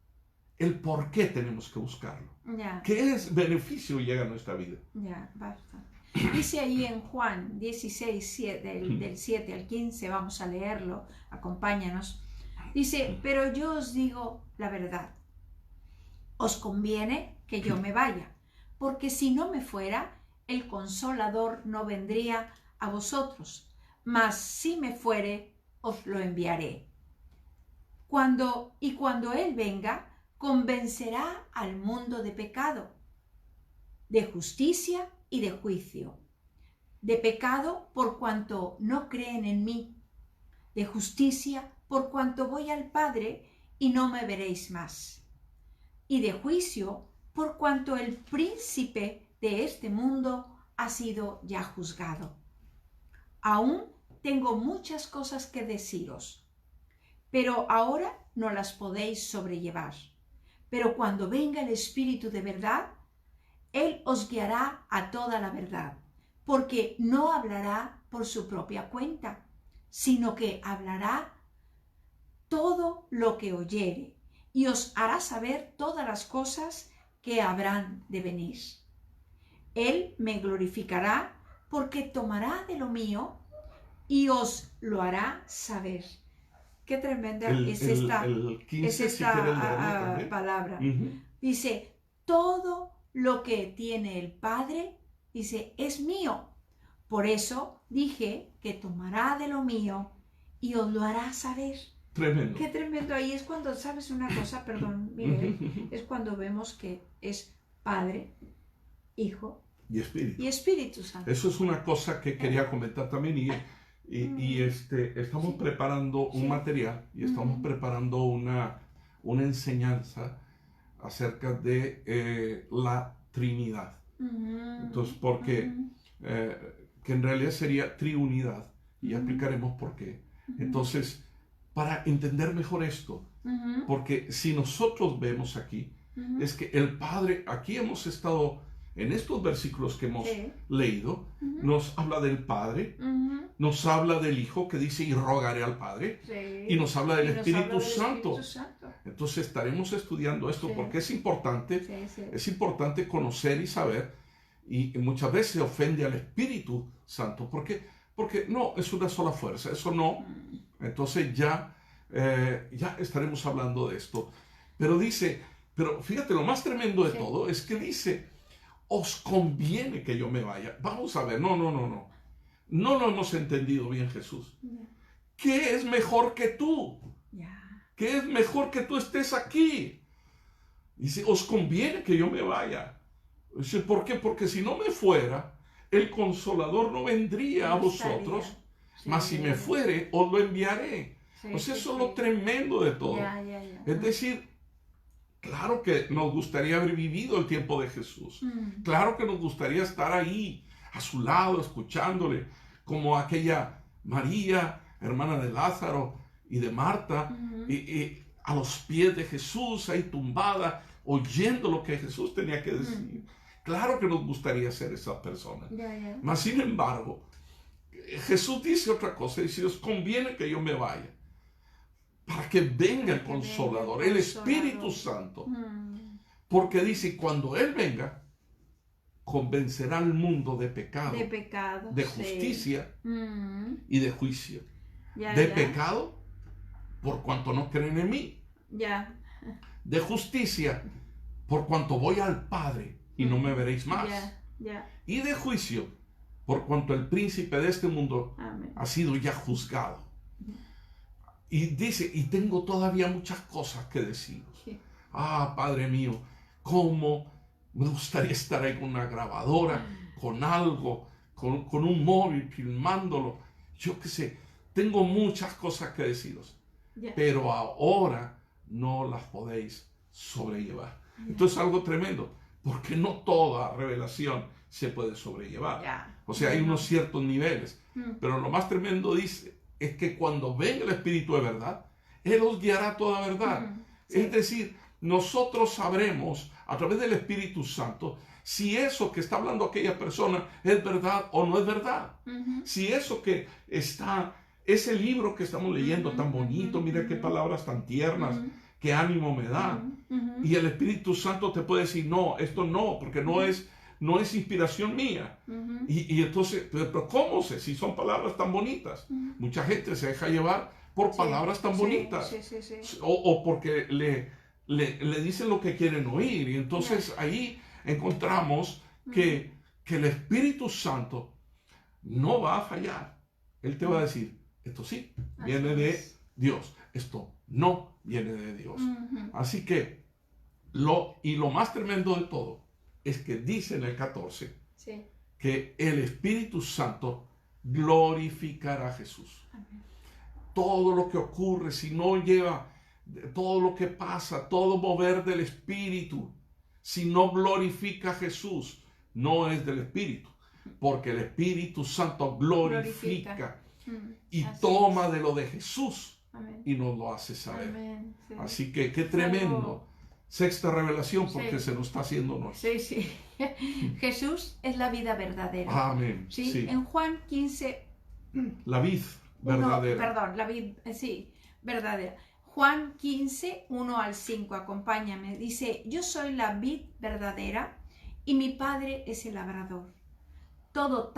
Speaker 2: el por qué tenemos que buscarlo. ¿Qué es beneficio llega a nuestra vida?
Speaker 1: Basta. Dice ahí en Juan 16, del 7 al 15, vamos a leerlo, acompáñanos. Dice, pero yo os digo la verdad. Os conviene que yo me vaya, porque si no me fuera, el Consolador no vendría a vosotros, mas si me fuere, os lo enviaré. Cuando Él venga, convencerá al mundo de pecado, de justicia y de juicio. De pecado por cuanto no creen en mí, de justicia por cuanto voy al Padre y no me veréis más, y de juicio por cuanto el príncipe de este mundo ha sido ya juzgado. Aún tengo muchas cosas que deciros, pero ahora no las podéis sobrellevar. Pero cuando venga el Espíritu de verdad, Él os guiará a toda la verdad, porque no hablará por su propia cuenta, sino que hablará todo lo que oyere, y os hará saber todas las cosas que habrán de venir. Él me glorificará, porque tomará de lo mío y os lo hará saber. Qué tremenda es esta palabra. Dice, todo lo que tiene el Padre, dice, es mío. Por eso dije que tomará de lo mío y os lo hará saber.
Speaker 2: Tremendo.
Speaker 1: Qué tremendo. Ahí es cuando, ¿sabes una cosa? Perdón, Miguel. Es cuando vemos que es Padre, Hijo
Speaker 2: Y Espíritu.
Speaker 1: y Espíritu Santo.
Speaker 2: Eso es una cosa que quería comentar también estamos preparando un material y estamos preparando una enseñanza acerca de la Trinidad. Entonces, porque que en realidad sería triunidad y ya explicaremos por qué. Entonces, para entender mejor esto, porque si nosotros vemos aquí, es que el Padre, aquí hemos estado, en estos versículos que hemos leído, nos habla del Padre, nos habla del Hijo que dice, y rogaré al Padre, y nos habla del Espíritu Santo. Entonces estaremos estudiando esto porque es importante, es importante conocer y saber, y muchas veces se ofende al Espíritu Santo, porque no, es una sola fuerza, eso no. Entonces ya estaremos hablando de esto. Pero dice, pero fíjate, lo más tremendo de todo es que dice, os conviene que yo me vaya. Vamos a ver, no lo hemos entendido bien, Jesús. ¿Qué es mejor que tú? ¿Qué es mejor que tú estés aquí? Dice, os conviene que yo me vaya. Dice, ¿por qué? Porque si no me fuera, el Consolador no vendría a vosotros, mas si me fuere, os lo enviaré. Eso es lo tremendo de todo. Es decir, claro que nos gustaría haber vivido el tiempo de Jesús. Claro que nos gustaría estar ahí, a su lado, escuchándole, como aquella María, hermana de Lázaro y de Marta, y a los pies de Jesús, ahí tumbada, oyendo lo que Jesús tenía que decir. Claro que nos gustaría ser esas personas. Mas, sin embargo, Jesús dice otra cosa, dice, os conviene que yo me vaya, para que venga el Consolador, el Espíritu Santo. Porque dice, cuando Él venga, convencerá al mundo de pecado, de justicia y de juicio. Pecado, por cuanto no creen en mí. De justicia, por cuanto voy al Padre y no me veréis más. Y de juicio, por cuanto el príncipe de este mundo ha sido ya juzgado. Y dice, y tengo todavía muchas cosas que deciros. Padre mío, cómo me gustaría estar ahí con una grabadora, con algo, con un móvil, filmándolo. Yo qué sé, tengo muchas cosas que deciros. Pero ahora no las podéis sobrellevar. Entonces es algo tremendo, porque no toda revelación se puede sobrellevar. O sea, hay unos ciertos niveles. Pero lo más tremendo dice, es que cuando venga el Espíritu de verdad, Él os guiará a toda verdad. Es decir, nosotros sabremos a través del Espíritu Santo si eso que está hablando aquella persona es verdad o no es verdad. Si eso que está, ese libro que estamos leyendo tan bonito, mira qué palabras tan tiernas, qué ánimo me da. Y el Espíritu Santo te puede decir, no, esto no, porque no es inspiración mía. Y entonces, pero ¿cómo sé si son palabras tan bonitas? Mucha gente se deja llevar por palabras tan bonitas. O porque le dicen lo que quieren oír. Y entonces ahí encontramos que el Espíritu Santo no va a fallar. Él te va a decir, esto sí, viene de Dios. Esto no viene de Dios. Así que, lo más tremendo de todo, es que dice en el 14 que el Espíritu Santo glorificará a Jesús. Todo lo que ocurre, si no lleva, todo lo que pasa, todo mover del Espíritu, si no glorifica a Jesús, no es del Espíritu, porque el Espíritu Santo glorifica. Y toma de lo de Jesús y nos lo hace saber. Así que qué tremendo. Sexta revelación, porque se nos está haciendo nuestro.
Speaker 1: Jesús es la vida verdadera.
Speaker 2: Amén.
Speaker 1: En Juan 15.
Speaker 2: La vid verdadera.
Speaker 1: Perdón, la vid, verdadera. Juan 15, 1 al 5, acompáñame. Dice, yo soy la vid verdadera y mi Padre es el labrador. Todo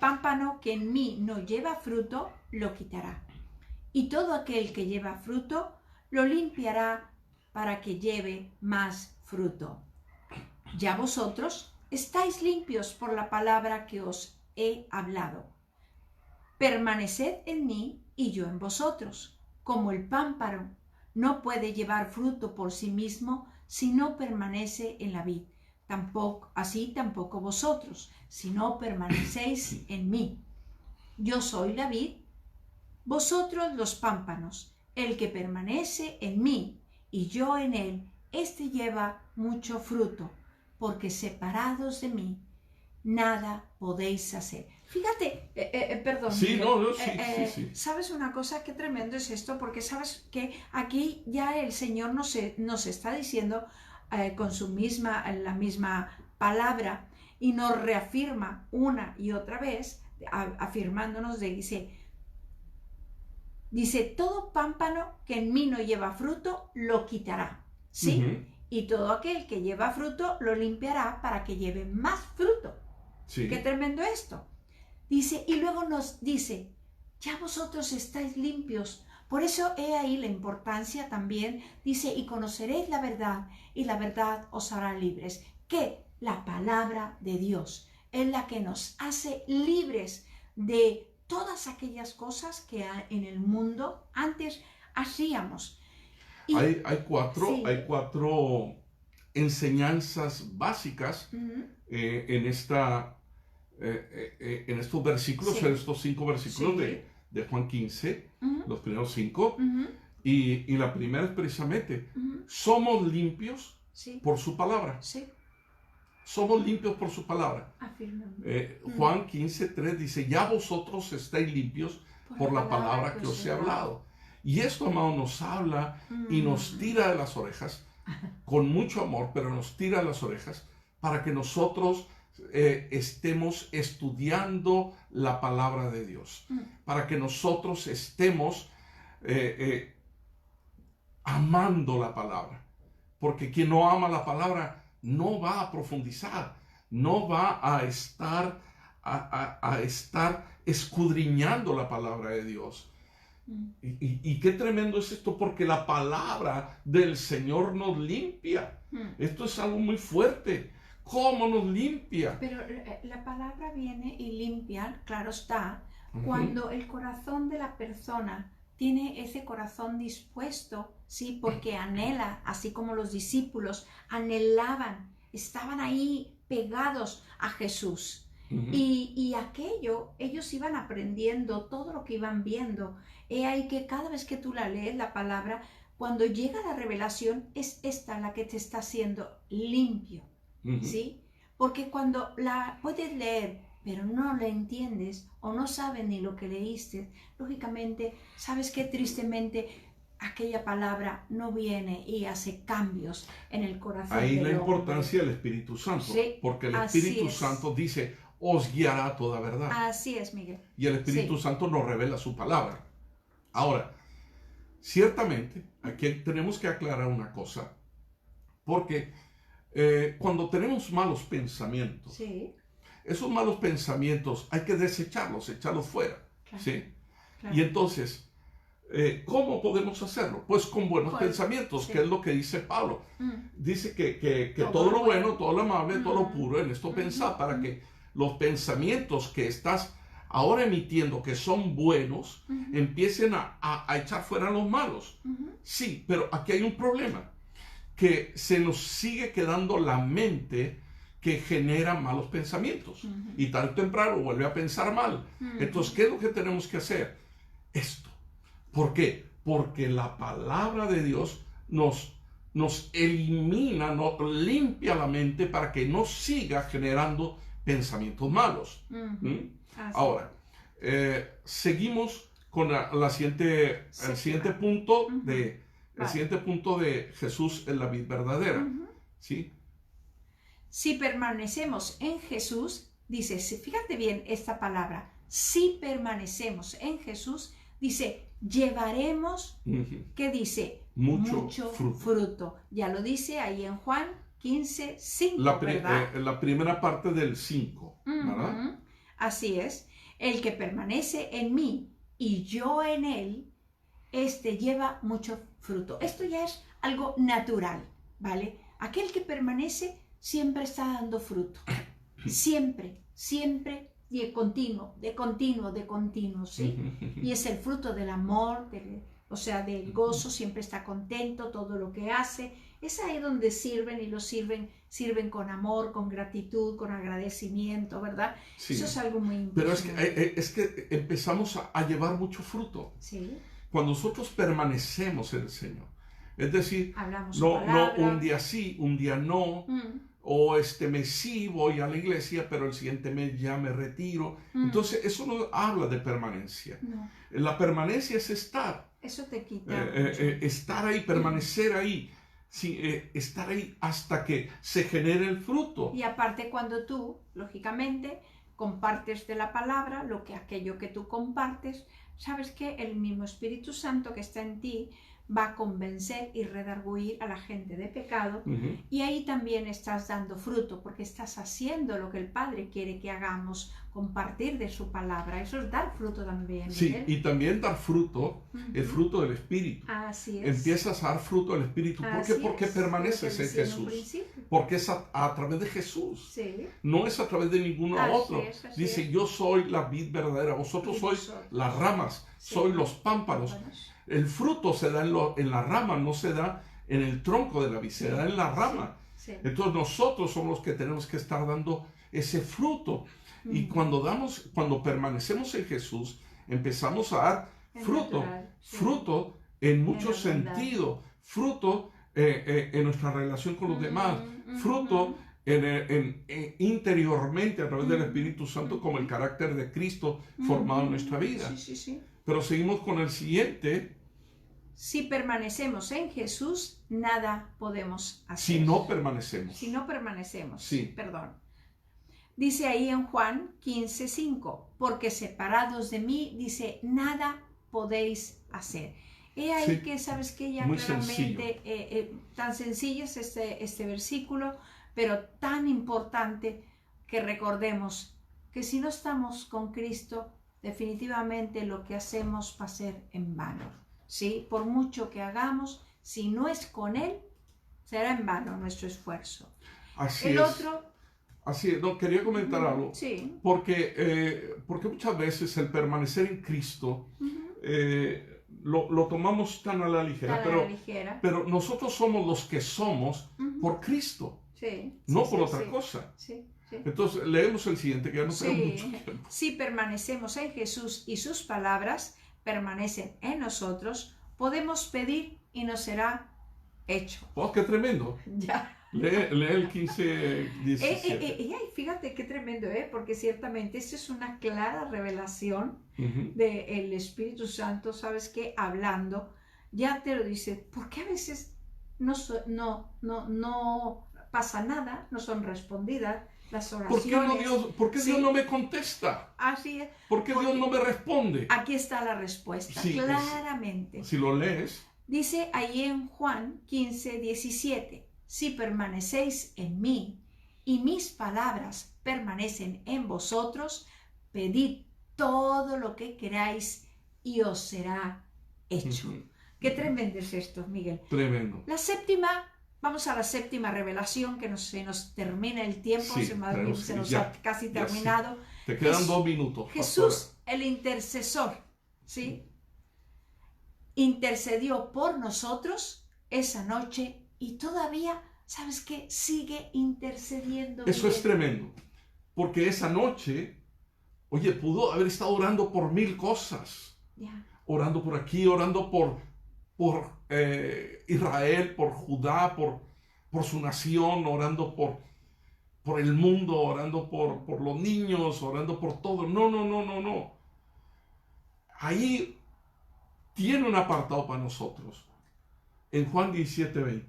Speaker 1: pámpano que en mí no lleva fruto, lo quitará. Y todo aquel que lleva fruto, lo limpiará para que lleve más fruto. Ya vosotros estáis limpios por la palabra que os he hablado. Permaneced en mí y yo en vosotros. Como el pámpano no puede llevar fruto por sí mismo si no permanece en la vid, tampoco vosotros, si no permanecéis en mí. Yo soy la vid, vosotros los pámpanos. El que permanece en mí y yo en él, éste lleva mucho fruto, porque separados de mí, nada podéis hacer. Fíjate, perdón.
Speaker 2: Sí,
Speaker 1: Miguel,
Speaker 2: no, sí.
Speaker 1: ¿Sabes una cosa? Qué tremendo es esto, porque sabes que aquí ya el Señor nos está diciendo con la misma palabra, y nos reafirma una y otra vez, afirmándonos, dice, todo pámpano que en mí no lleva fruto, lo quitará, ¿sí? Y todo aquel que lleva fruto, lo limpiará para que lleve más fruto.
Speaker 2: Sí.
Speaker 1: Qué tremendo esto. Dice, y luego nos dice, ya vosotros estáis limpios. Por eso he ahí la importancia también, dice, y conoceréis la verdad, y la verdad os hará libres. Que la palabra de Dios es la que nos hace libres de todas aquellas cosas que en el mundo antes hacíamos.
Speaker 2: Y hay cuatro enseñanzas básicas en estos versículos, en estos 5 versículos de Juan 15, los primeros 5. Y la primera es precisamente, somos limpios por su palabra. Somos limpios por su palabra. Juan 15:3 dice, ya vosotros estáis limpios por la palabra que os he hablado. Y esto, amado, nos habla y nos tira de las orejas, con mucho amor, pero nos tira de las orejas, para que nosotros estemos estudiando la palabra de Dios, para que nosotros estemos amando la palabra, porque quien no ama la palabra no va a profundizar, no va a estar escudriñando la palabra de Dios. Y qué tremendo es esto, porque la palabra del Señor nos limpia. Esto es algo muy fuerte. ¿Cómo nos limpia?
Speaker 1: Pero la palabra viene y limpia, claro está, cuando el corazón de la persona tiene ese corazón dispuesto, ¿sí? Porque anhela, así como los discípulos anhelaban, estaban ahí pegados a Jesús. Y aquello, ellos iban aprendiendo todo lo que iban viendo. He ahí que cada vez que tú la lees, la palabra, cuando llega la revelación, es esta la que te está haciendo limpio, ¿sí? Porque cuando la puedes leer, pero no la entiendes o no sabes ni lo que leíste, lógicamente, sabes que tristemente aquella palabra no viene y hace cambios en el corazón
Speaker 2: Ahí
Speaker 1: del
Speaker 2: la
Speaker 1: hombre.
Speaker 2: Importancia del Espíritu Santo, porque el Espíritu Santo dice, os guiará a toda verdad.
Speaker 1: Así es, Miguel.
Speaker 2: Y el Espíritu Santo nos revela su palabra. Ahora, ciertamente, aquí tenemos que aclarar una cosa, porque cuando tenemos malos pensamientos, esos malos pensamientos hay que desecharlos, echarlos fuera. Claro. ¿Sí? Claro. Y entonces, ¿cómo podemos hacerlo? Pues con buenos pensamientos, que es lo que dice Pablo. Dice que todo lo bueno, todo lo amable, todo lo puro, en esto pensad, para que los pensamientos que estás ahora emitiendo, que son buenos, empiecen a echar fuera los malos. Sí, pero aquí hay un problema, que se nos sigue quedando la mente que genera malos pensamientos. Y tarde o temprano vuelve a pensar mal. Entonces, ¿qué es lo que tenemos que hacer? Esto. ¿Por qué? Porque la palabra de Dios nos elimina, nos limpia la mente para que no siga generando pensamientos malos. Ahora, seguimos con el siguiente punto el siguiente punto de Jesús en la vid verdadera. ¿Sí?
Speaker 1: Si permanecemos en Jesús, dice, fíjate bien esta palabra, si permanecemos en Jesús, dice, llevaremos, ¿qué dice? Mucho fruto. Ya lo dice ahí en Juan 15:5, ¿verdad?
Speaker 2: La primera parte del 5, ¿verdad?
Speaker 1: Así es. El que permanece en mí y yo en él, este lleva mucho fruto. Esto ya es algo natural, ¿vale? Aquel que permanece siempre está dando fruto. Siempre, siempre, y de continuo, ¿sí? Y es el fruto del amor, o sea, del gozo, siempre está contento, todo lo que hace. Es ahí donde sirven y sirven con amor, con gratitud, con agradecimiento, ¿verdad?
Speaker 2: Sí.
Speaker 1: Eso es algo muy
Speaker 2: Pero
Speaker 1: impresionante.
Speaker 2: es que empezamos a llevar mucho fruto.
Speaker 1: Sí.
Speaker 2: Cuando nosotros permanecemos en el Señor. Es decir,
Speaker 1: Hablamos su
Speaker 2: no
Speaker 1: palabra.
Speaker 2: un día sí, un día no. O este mes sí voy a la iglesia, pero el siguiente mes ya me retiro. Entonces, eso no habla de permanencia.
Speaker 1: No.
Speaker 2: La permanencia es estar.
Speaker 1: Eso te quita
Speaker 2: estar ahí, permanecer ahí. Sí, estar ahí hasta que se genere el fruto.
Speaker 1: Y aparte cuando tú, lógicamente, compartes de la palabra, aquello que tú compartes, sabes que el mismo Espíritu Santo que está en ti va a convencer y redarguir a la gente de pecado, y ahí también estás dando fruto, porque estás haciendo lo que el Padre quiere que hagamos, compartir de su palabra. Eso es dar fruto también.
Speaker 2: Sí, y también dar fruto, el fruto del Espíritu.
Speaker 1: Así es.
Speaker 2: Empiezas a dar fruto del Espíritu. ¿Por qué? Porque permaneces en Jesús. Porque es a través de Jesús.
Speaker 1: Sí.
Speaker 2: No es a través de ninguno otro. Dice, yo soy la vid verdadera, vosotros sois las ramas, sois los pámpanos. El fruto se da en la rama, no se da en el tronco de la vid, se da en la rama. Entonces nosotros somos los que tenemos que estar dando ese fruto. Y cuando permanecemos en Jesús, empezamos a dar fruto. Fruto en muchos sentidos. Fruto en nuestra relación con los demás. Fruto interiormente a través del Espíritu Santo como el carácter de Cristo formado en nuestra vida. Pero seguimos con el siguiente.
Speaker 1: Si permanecemos en Jesús, nada podemos hacer.
Speaker 2: Si no permanecemos.
Speaker 1: Si no permanecemos.
Speaker 2: Sí.
Speaker 1: Perdón. Dice ahí en Juan 15:5, porque separados de mí, dice, nada podéis hacer. He ahí que sabes que ya
Speaker 2: muy
Speaker 1: claramente, tan sencillo es este versículo, pero tan importante que recordemos que si no estamos con Cristo, definitivamente lo que hacemos va a ser en vano. ¿Sí? Por mucho que hagamos, si no es con Él, será en vano nuestro esfuerzo.
Speaker 2: Así es. Así es. No, quería comentar algo.
Speaker 1: Sí.
Speaker 2: Porque muchas veces el permanecer en Cristo lo tomamos tan a la ligera. Pero nosotros somos los que somos por Cristo.
Speaker 1: Sí.
Speaker 2: No por otra cosa.
Speaker 1: Sí.
Speaker 2: Entonces, leemos el siguiente, que ya no tenemos mucho tiempo.
Speaker 1: Si permanecemos en Jesús y sus palabras permanecen en nosotros, podemos pedir y nos será hecho.
Speaker 2: ¡Oh, qué tremendo!
Speaker 1: Ya.
Speaker 2: Lee el 15, 17.
Speaker 1: Fíjate qué tremendo, porque ciertamente esto es una clara revelación del Espíritu Santo, ¿sabes qué? Hablando, ya te lo dice, porque a veces no pasa nada, no son respondidas las oraciones.
Speaker 2: ¿Por qué Dios no me contesta?
Speaker 1: Así es.
Speaker 2: ¿Por qué Dios no me responde?
Speaker 1: Aquí está la respuesta, claramente.
Speaker 2: Si lo lees.
Speaker 1: Dice ahí en Juan 15:17, si permanecéis en mí y mis palabras permanecen en vosotros, pedid todo lo que queráis y os será hecho. Qué tremendo es esto, Miguel.
Speaker 2: Tremendo.
Speaker 1: Vamos a la séptima revelación, que se nos termina el tiempo, se nos ha casi terminado.
Speaker 2: Te quedan 2 minutos.
Speaker 1: Jesús, el intercesor, ¿sí? Intercedió por nosotros esa noche y todavía, ¿sabes qué? Sigue intercediendo.
Speaker 2: Eso es tremendo, porque esa noche, oye, pudo haber estado orando por 1000 cosas. Orando por aquí, orando por Israel, por Judá, por su nación, orando por el mundo, orando por los niños, orando por todo. No. Ahí tiene un apartado para nosotros. En Juan 17:20.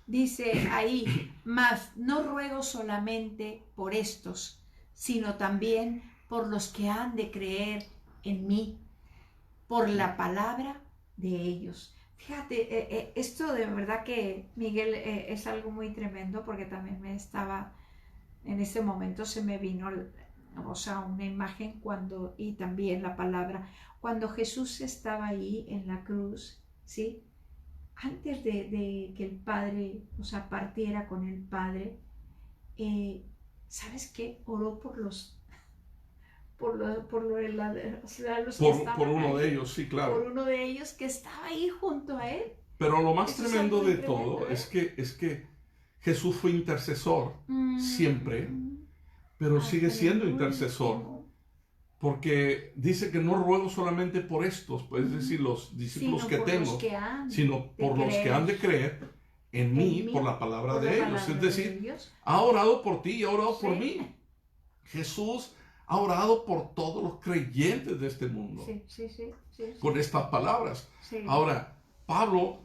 Speaker 1: Dice ahí, mas no ruego solamente por estos, sino también por los que han de creer en mí, por la palabra de ellos. Fíjate, esto de verdad que, Miguel, es algo muy tremendo, porque también en ese momento se me vino, una imagen y también la palabra, cuando Jesús estaba ahí en la cruz, ¿sí? Antes de que el Padre, partiera con el Padre, ¿sabes qué? Oró los que estaban
Speaker 2: por uno
Speaker 1: ahí,
Speaker 2: de ellos, sí, claro.
Speaker 1: por uno de ellos que estaba ahí junto a él.
Speaker 2: Pero lo más
Speaker 1: Eso es
Speaker 2: tremendo
Speaker 1: algo
Speaker 2: de
Speaker 1: tremendo,
Speaker 2: todo
Speaker 1: ¿eh?
Speaker 2: es que Jesús fue intercesor siempre, pero sigue
Speaker 1: Hasta
Speaker 2: siendo
Speaker 1: el
Speaker 2: intercesor.
Speaker 1: último.
Speaker 2: Porque dice que no ruego solamente por estos, pues es decir, los discípulos
Speaker 1: Sino
Speaker 2: que
Speaker 1: por
Speaker 2: tengo,
Speaker 1: los que han
Speaker 2: sino
Speaker 1: de
Speaker 2: por los que
Speaker 1: creer
Speaker 2: han de creer en mí, por la palabra
Speaker 1: por
Speaker 2: de
Speaker 1: la
Speaker 2: ellos.
Speaker 1: palabra
Speaker 2: Es
Speaker 1: de
Speaker 2: decir,
Speaker 1: ellos.
Speaker 2: ha orado por ti y ha orado por
Speaker 1: Sí.
Speaker 2: mí. Jesús ha orado por todos los creyentes de este mundo
Speaker 1: Sí.
Speaker 2: con estas palabras.
Speaker 1: Sí.
Speaker 2: Ahora, Pablo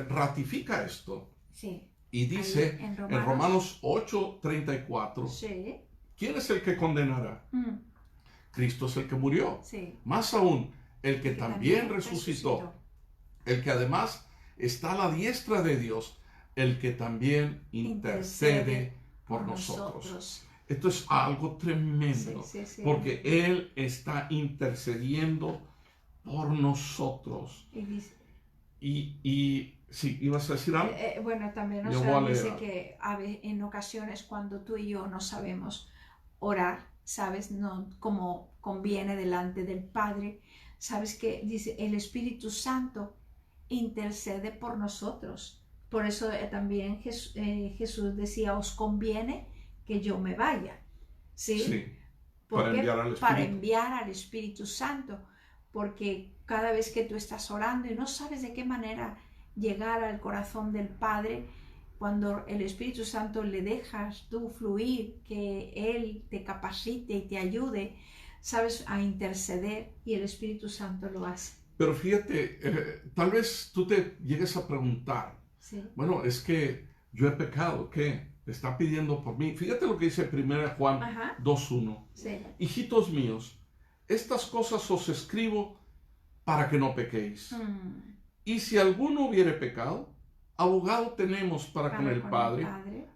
Speaker 2: ratifica esto
Speaker 1: Sí.
Speaker 2: y dice
Speaker 1: Ahí,
Speaker 2: en Romanos 8:34,
Speaker 1: Sí.
Speaker 2: ¿quién es el que condenará? Cristo es el que murió.
Speaker 1: Sí.
Speaker 2: Más aún, el que también resucitó, el que además está a la diestra de Dios, el que también intercede por nosotros. Esto es algo tremendo,
Speaker 1: Sí.
Speaker 2: porque Él está intercediendo por nosotros.
Speaker 1: Y dice,
Speaker 2: y sí, ¿ibas a decir algo?
Speaker 1: bueno, también
Speaker 2: Yo voy a
Speaker 1: dice
Speaker 2: leer.
Speaker 1: que en ocasiones cuando tú y yo no sabemos orar, sabes, no como conviene delante del Padre, sabes que dice el Espíritu Santo intercede por nosotros. Por eso también Jesús decía, os conviene que yo me vaya. ¿Sí?
Speaker 2: Para enviar al Espíritu.
Speaker 1: Para enviar al Espíritu Santo. Porque cada vez que tú estás orando y no sabes de qué manera llegar al corazón del Padre, cuando el Espíritu Santo le dejas tú fluir, que Él te capacite y te ayude, sabes, a interceder, y el Espíritu Santo lo hace.
Speaker 2: Pero fíjate, tal vez tú te llegues a preguntar,
Speaker 1: Sí.
Speaker 2: bueno, es que yo he pecado, ¿qué? Está pidiendo por mí. Fíjate lo que dice 1 Juan 2:1.
Speaker 1: Sí.
Speaker 2: Hijitos míos, estas cosas os escribo para que no pequéis. Y si alguno hubiere pecado, abogado tenemos para con el Padre,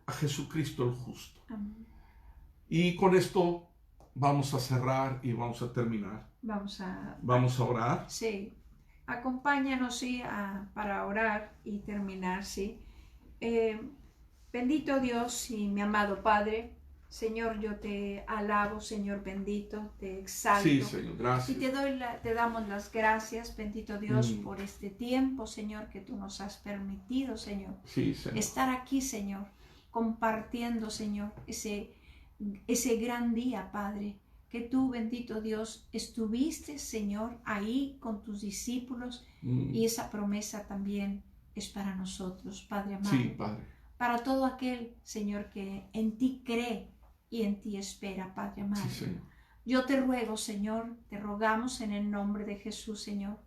Speaker 2: a Jesucristo el justo.
Speaker 1: Amén.
Speaker 2: Y con esto vamos a cerrar y vamos a terminar. Vamos a orar.
Speaker 1: Sí. Acompáñanos, sí, para orar y terminar, sí. Bendito Dios y mi amado Padre, Señor, yo te alabo, Señor bendito, te exalto.
Speaker 2: Sí, Señor, gracias.
Speaker 1: Y te damos las gracias, bendito Dios, por este tiempo, Señor, que tú nos has permitido, Señor.
Speaker 2: Sí, Señor.
Speaker 1: Estar aquí, Señor, compartiendo, Señor, ese gran día, Padre, que tú, bendito Dios, estuviste, Señor, ahí con tus discípulos, y esa promesa también es para nosotros, Padre amado.
Speaker 2: Sí, Padre.
Speaker 1: Para todo aquel, Señor, que en ti cree y en ti espera, Padre amado.
Speaker 2: Sí, Señor.
Speaker 1: Yo te ruego, Señor, te rogamos en el nombre de Jesús, Señor,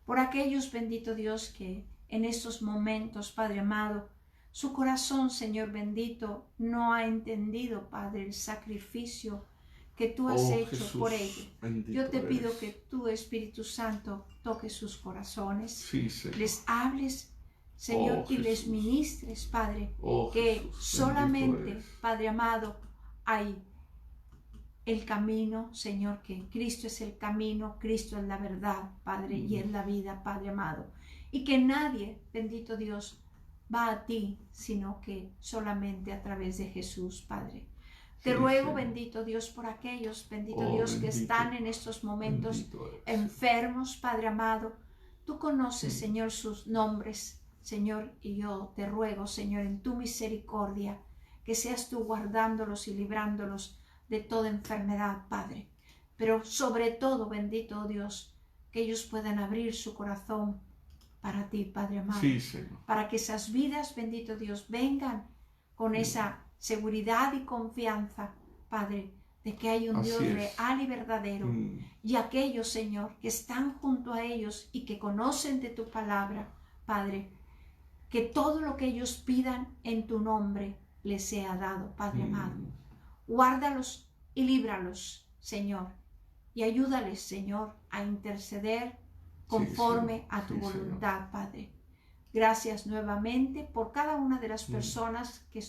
Speaker 1: por aquellos, bendito Dios, que en estos momentos, Padre amado, su corazón, Señor bendito, no ha entendido, Padre, el sacrificio que tú has hecho
Speaker 2: Jesús,
Speaker 1: por ellos. Yo te pido que tú, Espíritu Santo, toques sus corazones,
Speaker 2: sí, Señor.
Speaker 1: les hables, Señor, y les ministres, Padre, que
Speaker 2: Jesús,
Speaker 1: solamente, Padre amado, hay el camino, Señor, que Cristo es el camino, Cristo es la verdad, Padre, y es la vida, Padre amado. Y que nadie, bendito Dios, va a ti, sino que solamente a través de Jesús, Padre. Te ruego, bendito Dios, por aquellos, bendito Dios, que están en estos momentos enfermos, Padre amado. Tú conoces, Señor, sus nombres, Señor, y yo te ruego, Señor, en tu misericordia, que seas tú guardándolos y librándolos de toda enfermedad, Padre. Pero sobre todo, bendito Dios, que ellos puedan abrir su corazón para ti, Padre amado.
Speaker 2: Sí, Señor.
Speaker 1: Para que esas vidas, bendito Dios, vengan con esa seguridad y confianza, Padre, de que hay un Dios real y verdadero. Y aquellos, Señor, que están junto a ellos y que conocen de tu palabra, Padre, que todo lo que ellos pidan en tu nombre les sea dado, Padre amado. Guárdalos y líbralos, Señor, y ayúdales, Señor, a interceder conforme a tu voluntad, Padre. Gracias nuevamente por cada una de las personas que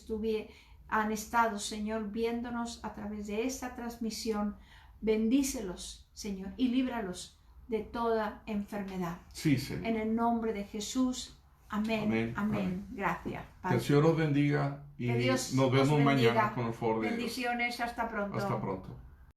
Speaker 1: han estado, Señor, viéndonos a través de esta transmisión. Bendícelos, Señor, y líbralos de toda enfermedad.
Speaker 2: Sí, Señor.
Speaker 1: En el nombre de Jesús. Amén. Amén. Gracias, Padre.
Speaker 2: Que el Señor os bendiga y nos vemos mañana con el favor de Dios.
Speaker 1: Bendiciones. Hasta pronto.
Speaker 2: Hasta pronto.